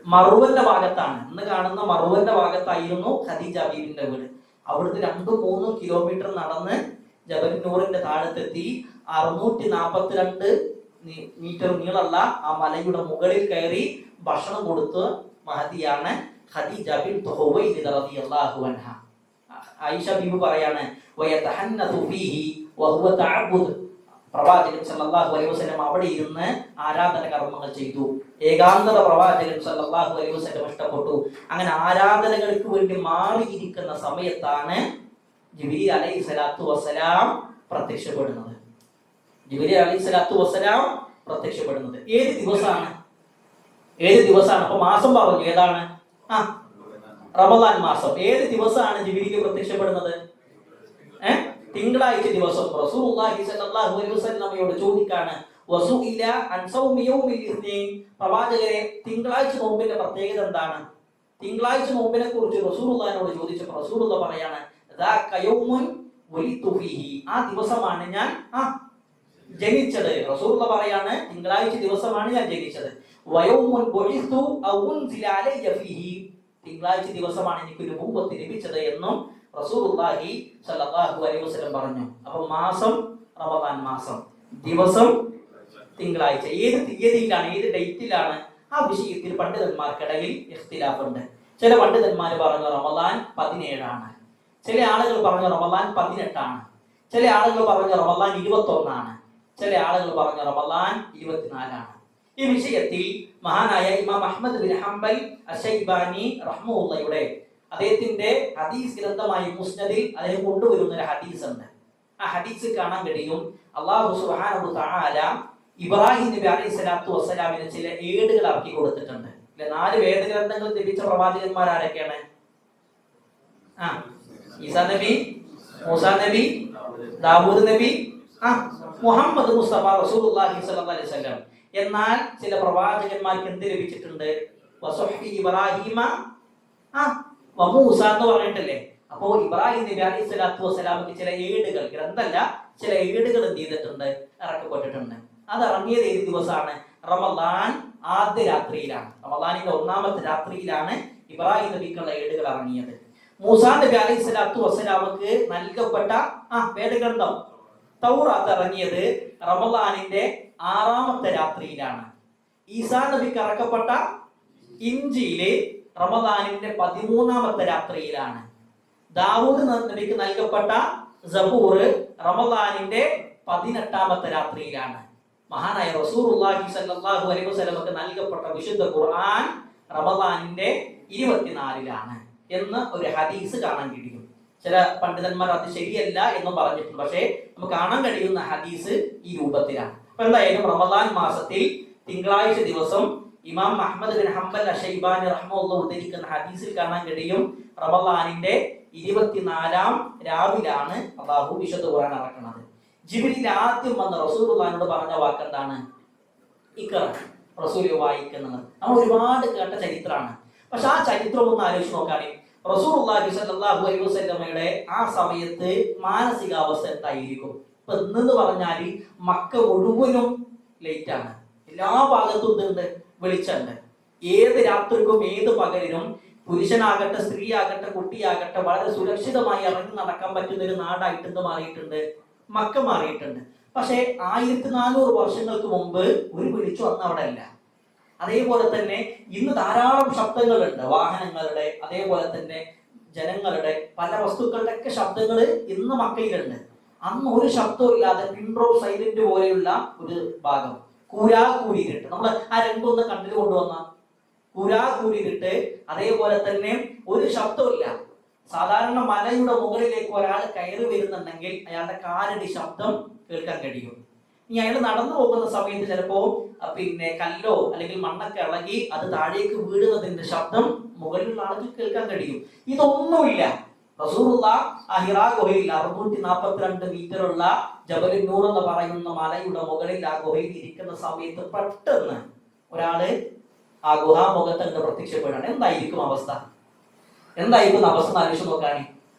B: മറുവന്റെ ഭാഗത്താണ്. ഇന്ന് കാണുന്ന മറുവന്റെ ഭാഗത്തായിരുന്നു ഖദീജ ബീവിന്റെ വീട്. അവിടുന്ന് 2-3 കിലോമീറ്റർ നടന്ന് ജബൽ നൂറിന്റെ താഴത്തെത്തി 642 മീറ്റർ നീളമുള്ള ആ മലയുടെ മുകളിൽ കയറി ഭക്ഷണം കൊടുത്ത് മഹദിയാണ് ഖദീജ ബിൻത് ഖുവൈലിദ് റളിയല്ലാഹു അൻഹ. ആയിഷ ബീവി പറയാണ്, വയതഹന്നതു ഫീഹി വഹുവ തഅബ്ബുദ്. പ്രവാചകൻ സല്ലല്ലാഹു അലൈഹി വസല്ലം അവിടെ ഇരുന്ന് ആരാധന കർമ്മങ്ങൾ ചെയ്തു. ഏകാന്തത പ്രവാചകൻ സല്ലല്ലാഹു അലൈഹി വസല്ലം ഇഷ്ടപ്പെട്ടു. അങ്ങനെ ആരാധനകൾക്ക് വേണ്ടി മാറിയിരിക്കുന്ന സമയത്താണ് ജിബ്രീൽ അലൈഹി സ്വലാത്തു വസ്സലാം പ്രത്യക്ഷപ്പെടുന്നത്. ജിബ്രീൽ അലൈഹി സ്വലാത്തു വസ്സലാം പ്രത്യക്ഷപ്പെടുന്നത് ഏത് ദിവസമാണ്? അപ്പൊ മാസം പറഞ്ഞു, ഏതാണ്? റമദാൻ മാസം ഏത് ദിവസമാണ് ജിബ്രീൽ പ്രത്യക്ഷപ്പെടുന്നത്? തിങ്കളാഴ്ച ദിവസം. റസൂലുള്ളാഹി സ്വല്ലല്ലാഹു അലൈഹി വസല്ലമയോട് ചോദിക്കാണ്, വസുഇല അൻ സൗമി യൗമിൽ ഇത്നൈൻ, പ്രവാചകരെ തിങ്കളാഴ്ച നോമ്പിന്റെ പ്രത്യേകത എന്താണ്? തിങ്കളാഴ്ച നോമ്പിനെ കുറിച്ച് റസൂലുള്ളാഹിനോട് ചോദിച്ചപ്പോൾ റസൂലുള്ളാഹി പറയാണ്, ദാക യൗമുൻ വലിതു ഫീഹി, ആ ദിവസമാണ് ഞാൻ ജനിച്ചത്. റസൂലുള്ളാഹി പറയാണ്, തിങ്കളാഴ്ച ദിവസമാണ് ഞാൻ ജനിച്ചത്. വയൗമുൻ ബുഇതു ഔ ഉൻസില അലയ്യ ഫീഹി, തിങ്കളാഴ്ച ദിവസമാണ് എനിക്ക് നുബുവത്ത് ലഭിച്ചത് എന്നും റസൂലുള്ളാഹി സ്വല്ലല്ലാഹു അലൈഹി വസല്ലം പറഞ്ഞു. അപ്പോൾ മാസം റമദാൻ മാസം, ദിവസം തിങ്കളാഴ്ച. ഏത് തീയതിയിലാണ്, ഏത് ഡേറ്റിലാണ്, ആ വിഷയത്തിൽ പണ്ഡിതന്മാർക്കിടയിൽ ഇഖ്തിലാഫ് ഉണ്ട്. ചില പണ്ഡിതന്മാർ പറഞ്ഞു റമദാൻ 17 ചില ആളുകൾ പറഞ്ഞു റമദാൻ 18 ചില ആളുകൾ പറഞ്ഞു റമദാൻ 21 ചില ആളുകൾ പറഞ്ഞു റമദാൻ 24 ഈ വിഷയത്തിൽ മഹാനായ ഇമാം അഹ്മദ് ബിൻ ഹംബൽ അശൈബാനി റഹ്മത്തുള്ളാഹിയുടെ അദ്ദേഹത്തിന്റെ ഹദീസ് ഗ്രന്ഥമായ മുസ്നദിൽ അദ്ദേഹം കൊണ്ടുവരുന്ന ഒരു ഹദീസ് ഉണ്ട്. ആ ഹദീസ് കാണാൻ കഴിയും, അല്ലാഹു സുബ്ഹാനഹു തആല ഇബ്രാഹിം നബി അലൈഹിസ്സലാത്തു വസ്സലാമിന് ചില ഏടുകൾ ഇറക്കി കൊടുത്തിട്ടുണ്ട്. 4 വേദഗ്രന്ഥങ്ങൾ ലഭിച്ച പ്രവാചകന്മാർ ആരൊക്കെയാണ്? ഈസാ നബി, മൂസാ നബി, ദാവൂദ് നബി, മുഹമ്മദ് മുസ്തഫ റസൂലുള്ളാഹി സ്വല്ലല്ലാഹു അലൈഹി വസല്ലം. എന്നാൽ ചില പ്രവാചകന്മാർക്ക് എന്ത് ലഭിച്ചിട്ടുണ്ട്? വസുഹ്ഫി ഇബ്രാഹിമ വമൂസ എന്ന് പറഞ്ഞിട്ടില്ലേ. അപ്പോൾ ഇബ്രാഹിം നബി അലൈഹിസ്സലാത്തു വസ്സലാമിന് ചില ഏടുകൾ, ഗ്രന്ഥമല്ല, ചില ഏടുകൾ എന്ത് ചെയ്തിട്ടുണ്ട്? ഇറക്കപ്പെട്ടിട്ടുണ്ട്. അത് ഇറങ്ങിയത് ഏത് ദിവസമാണ്? റമദാൻ ആദ്യ രാത്രിയിലാണ്. റമദാനിന്റെ 1ാമത്തെ രാത്രിയിലാണ് ഇബ്രാഹിം നബിക്കുള്ള ഏടുകൾ ഇറങ്ങിയത്. മൂസാ നബി അലൈഹിസ്സലാത്തു വസ്സലാമക്ക് നൽകപ്പെട്ട വേദഗ്രന്ഥം തൗറാത്ത് ഇറങ്ങിയത് റമദാനിന്റെ 6ാമത്തെ രാത്രിയിലാണ്. ഈസാ നബിക്ക് ഇറക്കപ്പെട്ട ഇഞ്ചീല് റമദാനിന്റെ 13ാമത്തെ രാത്രിയിലാണ്. ദാവൂദ് നബിക്ക് നൽകപ്പെട്ട സബൂർ റമദാനിന്റെ 18ാമത്തെ രാത്രിയിലാണ്. മഹാനായ റസൂലുള്ളാഹി സ്വല്ലല്ലാഹു അലൈഹി വസല്ലമക്ക് നൽകപ്പെട്ട വിശുദ്ധ ഖുർആൻ റമദാനിന്റെ 24 എന്ന് ഒരു ഹദീസ് കാണാൻ കഴിയും. ചില പണ്ഡിതന്മാർ അത് ശരിയല്ല എന്ന് പറഞ്ഞിട്ടുണ്ട്. പക്ഷേ നമുക്ക് കാണാൻ കഴിയുന്ന ഹദീസ് ഈ രൂപത്തിലാണ്. അപ്പൊ എന്തായാലും റമദാൻ മാസത്തിൽ തിങ്കളാഴ്ച ദിവസം ഇമാം അഹ്മദ് ബിൻ ഹംബൽ അശൈബാനി റഹ്മത്തുള്ളാഹി ഉദ്ധരിക്കുന്ന ഹദീസിൽ കാണാൻ കഴിയും, റമദാനിന്റെ 24ാം രാവിലാണ് അല്ലാഹു വിശുദ്ധ ഖുർആൻ ഇറക്കുന്നത്. ജിബ്രീൽ ആദ്യം വന്ന് റസൂലുള്ളാഹിനോട് പറഞ്ഞ വാക്ക് എന്താണ്? ഇഖ്റ, റസൂൽ വായിക്കുന്നത്. നമ്മൾ ഒരുപാട് കേട്ട ചരിത്രമാണ്. പക്ഷെ ആ ചരിത്രം ഒന്ന് ആലോചിച്ച് നോക്കാനേ, റസൂലുള്ളാഹി സ്വല്ലല്ലാഹു അലൈഹി വസല്ലമയുടെ ആ സമയത്ത് മാനസികാവസ്ഥ എന്തായിരിക്കും? ഇപ്പൊ ഇന്നെന്ന് പറഞ്ഞാൽ മക്ക മുഴുവനും ലേറ്റ് ആണ്. എല്ലാ ഭാഗത്തും ഇതുണ്ട്, വെളിച്ചുണ്ട്. ഏത് രാത്രിക്കും ഏത് പകലിനും പുരുഷനാകട്ടെ സ്ത്രീയാകട്ടെ കുട്ടിയാകട്ടെ വളരെ സുരക്ഷിതമായി ഇറങ്ങി നടക്കാൻ പറ്റുന്ന ഒരു നാടായിട്ട് എന്ത് മാറിയിട്ടുണ്ട്? മക്ക മാറിയിട്ടുണ്ട്. പക്ഷേ 1400 വർഷങ്ങൾക്ക് മുമ്പ് ഒരു വെളിച്ചം അന്ന് അവിടെ അല്ല. അതേപോലെ തന്നെ ഇന്ന് ധാരാളം ശബ്ദങ്ങളുണ്ട്, വാഹനങ്ങളുടെ, അതേപോലെ തന്നെ ജനങ്ങളുടെ, പല വസ്തുക്കളുടെ ഒക്കെ ശബ്ദങ്ങൾ ഇന്ന് മക്കയിലുണ്ട്. അന്ന് ഒരു ശബ്ദവും ഇല്ലാതെ പിൻഡ്രോപ്പ് സൈലന്റ് പോലെയുള്ള ഒരു ഭാഗം, കൂരാകൂരിട്ട്, നമ്മൾ ആ രംഗൊന്ന് കണ്ണിൽ കൊണ്ടുവന്ന കൂരാകൂരിട്ട്, അതേപോലെ തന്നെ ഒരു ശബ്ദമില്ല. സാധാരണ മലയുടെ മുകളിലേക്ക് ഒരാൾ കയറി വരുന്നുണ്ടെങ്കിൽ അയാളുടെ കാലടി ശബ്ദം കേൾക്കാൻ കഴിയും. ഇനി അയാൾ നടന്നു പോകുന്ന സമയത്ത് ചിലപ്പോ കല്ലോ അല്ലെങ്കിൽ മണ്ണൊക്കെ ഇളകി അത് താഴേക്ക് വീഴുന്നതിന്റെ ശബ്ദം മുകളിലുള്ള ആൾക്ക് കേൾക്കാൻ കഴിയും. ഇതൊന്നുമില്ല. റസൂലുള്ളാഹി ആ ഹിറാ ഗുഹയിൽ 642 മീറ്ററുള്ള ജബലുൻ നൂർ എന്ന് പറയുന്ന മലയുടെ മുകളിൽ ആ ഗുഹയിൽ ഇരിക്കുന്ന സമയത്ത് പെട്ടെന്ന് ഒരാള് ആ ഗുഹാമുഖത്ത് പ്രത്യക്ഷപ്പെടാണ്. എന്തായിരിക്കും അവസ്ഥ? എന്തായിരിക്കും അവസ്ഥ ആലോചിച്ച് നോക്കാണേ.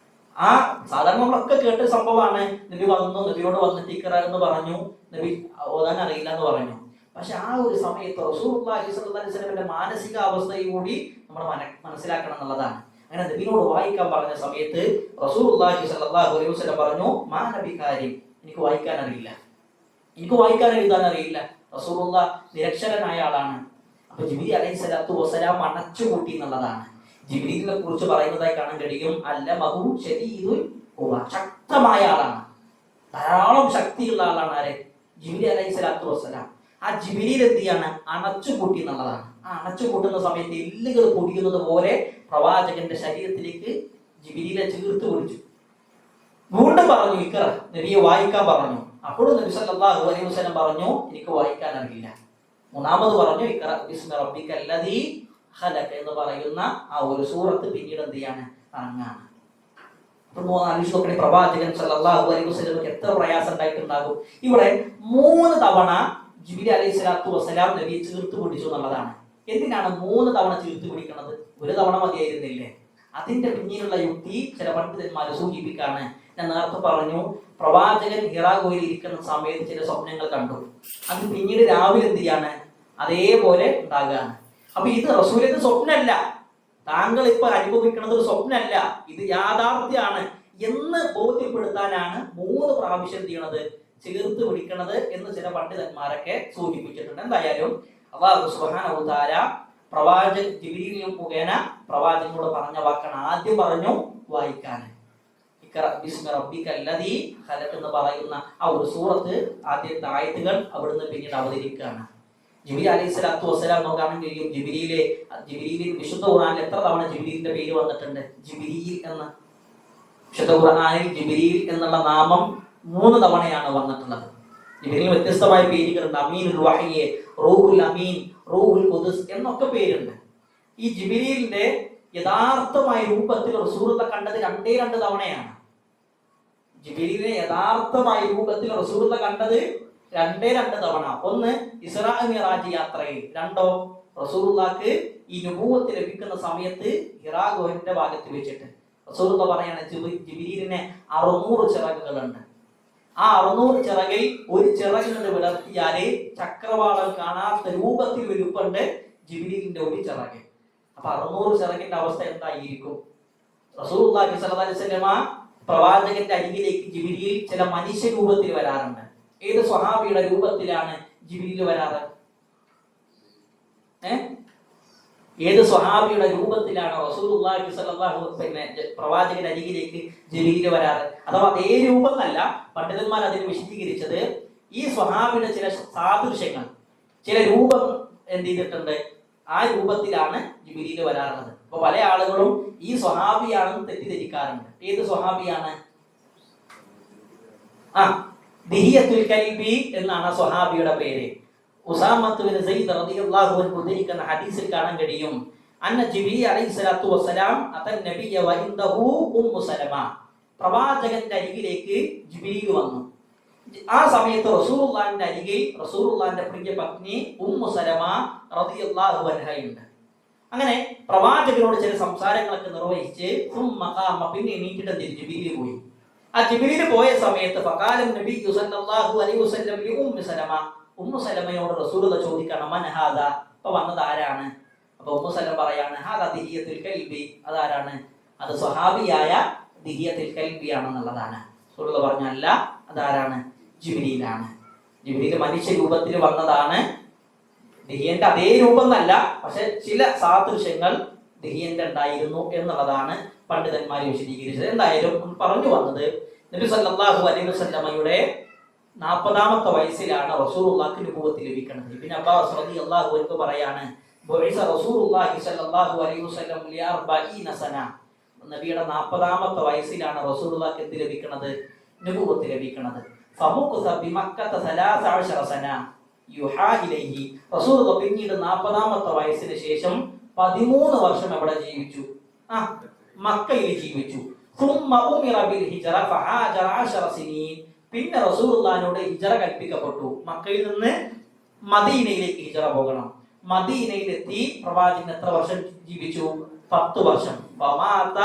B: ആ സാധാരണ നമ്മളൊക്കെ കേട്ട സംഭവമാണ്, നബി വന്നു, നബിയോട് വന്നിട്ട് ഇഖ്റ എന്ന് പറഞ്ഞു, നബി ഓതാൻ അറിയില്ല എന്ന് പറഞ്ഞു. പക്ഷെ ആ ഒരു സമയത്ത് റസൂലുള്ളാഹി സ്വല്ലല്ലാഹു അലൈഹി വസല്ലമയുടെ മാനസികാവസ്ഥയും കൂടി നമ്മൾ മനസ്സിലാക്കണം എന്നുള്ളതാണ്. അങ്ങനെ നബിയോട് വായിക്കാൻ പറഞ്ഞ സമയത്ത് റസൂലുള്ളാഹി സ്വല്ലല്ലാഹു അലൈഹി വസല്ലം പറഞ്ഞു, മാ നബി കാര്യം, എനിക്ക് വായിക്കാൻ അറിയില്ല, എനിക്ക് വായിക്കാൻ എഴുതാൻ അറിയില്ല. റസൂലുള്ളാഹി നിരക്ഷരനായ ആളാണ്. അപ്പൊ ജിബ്രീൽ അലൈഹിസ്സലാത്തു വസ്സലാം അണച്ചുകൂട്ടി എന്നുള്ളതാണ്. ജിബ്രീലിനെ കുറിച്ച് പറയുന്നതായി കാണാൻ കഴിയും, അല്ലമഹു ശദീദുൽ ഖുവ, ശക്തമായ ആളാണ്, ധാരാളം ശക്തിയുള്ള ആളാണ്. ആരെ? ജിബ്രീൽ അലൈഹിസ്സലാത്തു വസ്സലാം. ആ ജിബ്രീൽ എന്തിയാണ്? അണച്ചുകൂട്ടി എന്നുള്ളതാണ്. ആ അണച്ചുകൂട്ടുന്ന സമയത്ത് എല്ലുകൾ പൊടിയുന്നത് പോലെ പ്രവാചകന്റെ ശരീരത്തിലേക്ക് ജിബ്രീലിനെ ചേർത്ത് പിടിച്ചു. വീണ്ടും പറഞ്ഞു ഇഖ്റ, നബിയെ വായിക്കാൻ പറഞ്ഞു. അപ്പോഴും നബി സല്ലല്ലാഹു അലൈഹി വസല്ലം പറഞ്ഞു, എനിക്ക് വായിക്കാൻ അറിയില്ല. മൂന്നാമത് പറഞ്ഞു ഇഖ്റ ബിസ്മി റബ്ബിക്കല്ലദീ ഖലഖ് എന്ന് പറയുന്ന ആ ഒരു സൂറത്ത് പിന്നീട് എന്ത് ചെയ്യാണ്, ഇറങ്ങാണ്. ആലോചിച്ച് നോക്കണേ, പ്രവാചകൻ സല്ലല്ലാഹു അലൈഹി വസല്ലമക്ക് എത്ര പ്രയാസം ഉണ്ടായിട്ടുണ്ടാകും. ഇവിടെ 3 തവണ ജിബ്രീൽ അലൈഹി സ്വലാത്തു വസ്സലാം നബിയെ ചേർത്ത് പിടിച്ചു എന്നുള്ളതാണ്. എന്തിനാണ് 3 തവണ ചേർത്ത് പിടിക്കുന്നത്? ഒരു തവണ മതിയായിരുന്നില്ലേ? അതിന്റെ പിന്നിലുള്ള യുക്തി ചില പണ്ഡിതന്മാർ സൂചിപ്പിക്കാണ്. ഞാൻ നേരത്തെ പറഞ്ഞു, പ്രവാചകൻ ഹിറാ ഗുഹയിൽ ഇരിക്കുന്ന സമയത്ത് ചില സ്വപ്നങ്ങൾ കണ്ടു. അത് പിന്നീട് രാവിലെ എന്ത് ചെയ്യാണ്, അതേപോലെ ഉണ്ടാകുകയാണ്. അപ്പൊ ഇത് റസൂലിന്റെ സ്വപ്നമല്ല, താങ്കൾ ഇപ്പൊ അനുഭവിക്കുന്നത് ഒരു സ്വപ്നമല്ല, ഇത് യാഥാർത്ഥ്യമാണ് എന്ന് ബോധ്യപ്പെടുത്താനാണ് 3 പ്രാവശ്യം എന്ത് ചെയ്യണത്, ചേർത്ത് പിടിക്കണത് എന്ന് ചില പണ്ഡിതന്മാരൊക്കെ സൂചിപ്പിച്ചിട്ടുണ്ട്. എന്തായാലും അല്ലാഹു സുബ്ഹാനഹു വ തആല പ്രവാചകൻ ജിബ്രീൽ മുഖേന പ്രവാചകനോട് പറഞ്ഞ വാക്കാണ്. ആദ്യം പറഞ്ഞു വായിക്കാൻ, ഇഖ്റ ബിസ്മി റബ്ബിക്കല്ലദീ ഖലഖ് എന്ന് പറയുന്ന ആ ഒരു സൂറത്ത്, ആദ്യത്തെ ആയത്തുകൾ അവിടുന്ന് പിന്നീട് അവതരിക്കുകയാണ്. ജിബ്രീൽ അലൈഹി സ്വലാത്തു വസ്സലാം നോക്കാൻ കഴിയും. ജിബ്രീൽ വിശുദ്ധ ഖുർആനിൽ എത്ര തവണ ജിബ്രീലിന്റെ പേര് വന്നിട്ടുണ്ട്? ജിബ്രീൽ എന്ന വിശുദ്ധ ഖുർആനിൽ ജിബ്രീൽ എന്നുള്ള നാമം 3 തവണയാണ് വന്നിട്ടുള്ളത്. ജിബ്രീലിന് വ്യത്യസ്തമായ പേരുകളുണ്ട്. അമീനുൽ വഹ്യ്, റൂഹുൽ അമീൻ, റൂഹുൽ ഖുദ്സ് എന്നൊക്കെ പേരുണ്ട്. ഈ ജിബ്രീലിന്റെ യഥാർത്ഥമായ രൂപത്തിൽ റസൂലുള്ളാഹി കണ്ടത് 2 തവണയാണ്. ജിബ്രീലിനെ യഥാർത്ഥമായ രൂപത്തിൽ റസൂലുള്ളാഹി കണ്ടത് 2 തവണ. ഒന്ന് ഇസ്രാ മിഅ്റാജ് യാത്രയിൽ, രണ്ടോ റസൂലുള്ളാഹിക്ക് ഈ നുബുവത്ത് ലഭിക്കുന്ന സമയത്ത് ഹിറാ ഗുഹയുടെ ഭാഗത്ത് വെച്ചിട്ട്. റസൂലുള്ളാഹി പറയാണ്, ജിബ്രീലിനെ 600 ചിറകുകളുണ്ട്. ആ 600 ചിറകിൽ ഒരു ചിറക് കൊണ്ട് വിടർത്തിയാല് ചക്രവാളം കാണാത്ത രൂപത്തിൽ വലുപ്പുണ്ട് ജിബ്രീലിന്റെ ഒരു ചിറക്. അപ്പൊ 600 ചിറകിന്റെ അവസ്ഥ എന്തായിരിക്കും? റസൂലുള്ളാഹി സ്വല്ലല്ലാഹു അലൈഹി വസല്ലമ പ്രവാചകന്റെ അരികിലേക്ക് ജിബ്രീൽ ചില മനുഷ്യ രൂപത്തിൽ വരാറുണ്ട്. ഏത് സ്വഹാബിയുടെ രൂപത്തിലാണ് ജിബ്രീൽ വരാറ്? ഏത് സ്വഹാബിയുടെ രൂപത്തിലാണ് റസൂലുള്ളാഹി സ്വല്ലല്ലാഹു പ്രവാചകന്റെ അരികിലേക്ക് ജിബ്രീൽ വരാറ്? അഥവാ അതേ രൂപം എന്നല്ല, പണ്ഡിതന്മാർ അതിന് വിശദീകരിച്ചത് ഈ സ്വഹാബിയുടെ ചില സാദൃശ്യങ്ങൾ, ചില രൂപം എന്ത് ചെയ്തിട്ടുണ്ട്, ആ രൂപത്തിലാണ് ജിബ്രീൽ വരാറുള്ളത്. അപ്പൊ പല ആളുകളും ഈ സ്വഹാബിയാണെന്ന് തെറ്റിദ്ധരിക്കാറുണ്ട്. ഏത് സ്വഹാബിയാണ്? ദിഹിയത്തുൽ കൽബി എന്നാണ് സ്വഹാബിയുടെ പേര്. ഉസാമത്ത് ബിൻ സയ്യിദ് റളിയല്ലാഹു അൻഹു ഉദ്ധരിക്കുന്ന ഹദീസിൽ കാണാൻ കഴിയും, അന്ന ജിബ്രീൽ അലൈഹി സ്വലാത്തു വസ്സലാം അതൻ നബിയ വ ഇൻദഹു ഉമ്മു സലമ. പ്രവാചകന്റെ അരികിലേക്ക് ജിബ്രീൽ വന്നു. ആ സമയത്ത് റസൂലുള്ളാഹിന്റെ അരികിൽ റസൂലുള്ളാഹിന്റെ പ്രിയ പത്നി ഉമ്മു സലമ റളിയല്ലാഹു അൻഹയുണ്ട്. അങ്ങനെ പ്രവാചകനോട് ചില സംസാരങ്ങളൊക്കെ നിർവഹിച്ച് പിന്നെ എണീറ്റിട്ട് ജിബ്രീൽ പോയി. ആ ജിബ്രീൽ പോയ സമയത്ത് ഫഖാലൻ നബി സല്ലല്ലാഹു അലൈഹി വസല്ലം ലി ഉമ്മു സലമ, ഉമ്മു സലമയോട് റസൂലുള്ളാഹി ചോദിക്കണം, മൻ ഹാദാ, ഇപ്പൊ വന്നത് ആരാണ്? അപ്പൊ ഉമ്മു സലമ പറയാണ്, ഹാദാ ദിഹിയത്തുൽ കൽബി, അതാരാണ്? അത് സ്വഹാബിയായ ദിഹിയത്തുൽ കൽബി ആണെന്നുള്ളതാണ്. റസൂലുള്ളാഹി പറഞ്ഞല്ല, അതാരാണ്? ജിബ്രീലാണ്. ജിബ്രീൽ മനുഷ്യ രൂപത്തിൽ വന്നതാണ്. ദിഹിയന്റെ അതേ രൂപം എന്നല്ല, പക്ഷെ ചില സാദൃശ്യങ്ങൾ ദിഹിയന്റെ ഉണ്ടായിരുന്നു എന്നുള്ളതാണ് പണ്ഡിതന്മാർ വിശദീകരിച്ചത്. എന്തായാലും പറഞ്ഞു വന്നത്, നബി സല്ലല്ലാഹു അലൈഹി വസല്ലമയുടെ 40ാമത്തെ വയസ്സിലാണ് റസൂലുള്ളാഹിക്ക് നുബുവത്ത് ലഭിക്കുന്നത്. ഇബ്നു അബ്ബാസ് റളിയല്ലാഹു അൻഹു പറയാണ്, ബുഇസ റസൂലുള്ളാഹി സല്ലല്ലാഹു അലൈഹി വസല്ലം ലി 40 സന. നബിയുടെ 40ാമത്തെ വയസ്സിലാണ് റസൂലുള്ളാഹിക്ക് എന്ത് ലഭിക്കുന്നത്? നുബുവത്ത് ലഭിക്കുന്നത്. ഫമുഖ്ത ബിമക്കത 13 സന യുഹാ ഇലൈഹി. റസൂലുള്ളാഹി പിന്നീട് 40ാമത്തെ വയസ്സിന് ശേഷം 13 വർഷം അവിടെ ജീവിച്ചു, മക്കയിൽ ജീവിച്ചു. ثم أمر بالهجرة فهاجر 10 سنين. പിന്നെ റസൂലുള്ളാഹിനോട് ഹിജറ കൽപ്പിക്കപ്പെട്ടു. മക്കയിൽ നിന്ന് മദീനയിലേക്ക് ഹിജറ പോകണം. മദീനയിലെത്തി പ്രവാചകൻ എത്ര വർഷം ജീവിച്ചു? 10 വർഷം. വമാത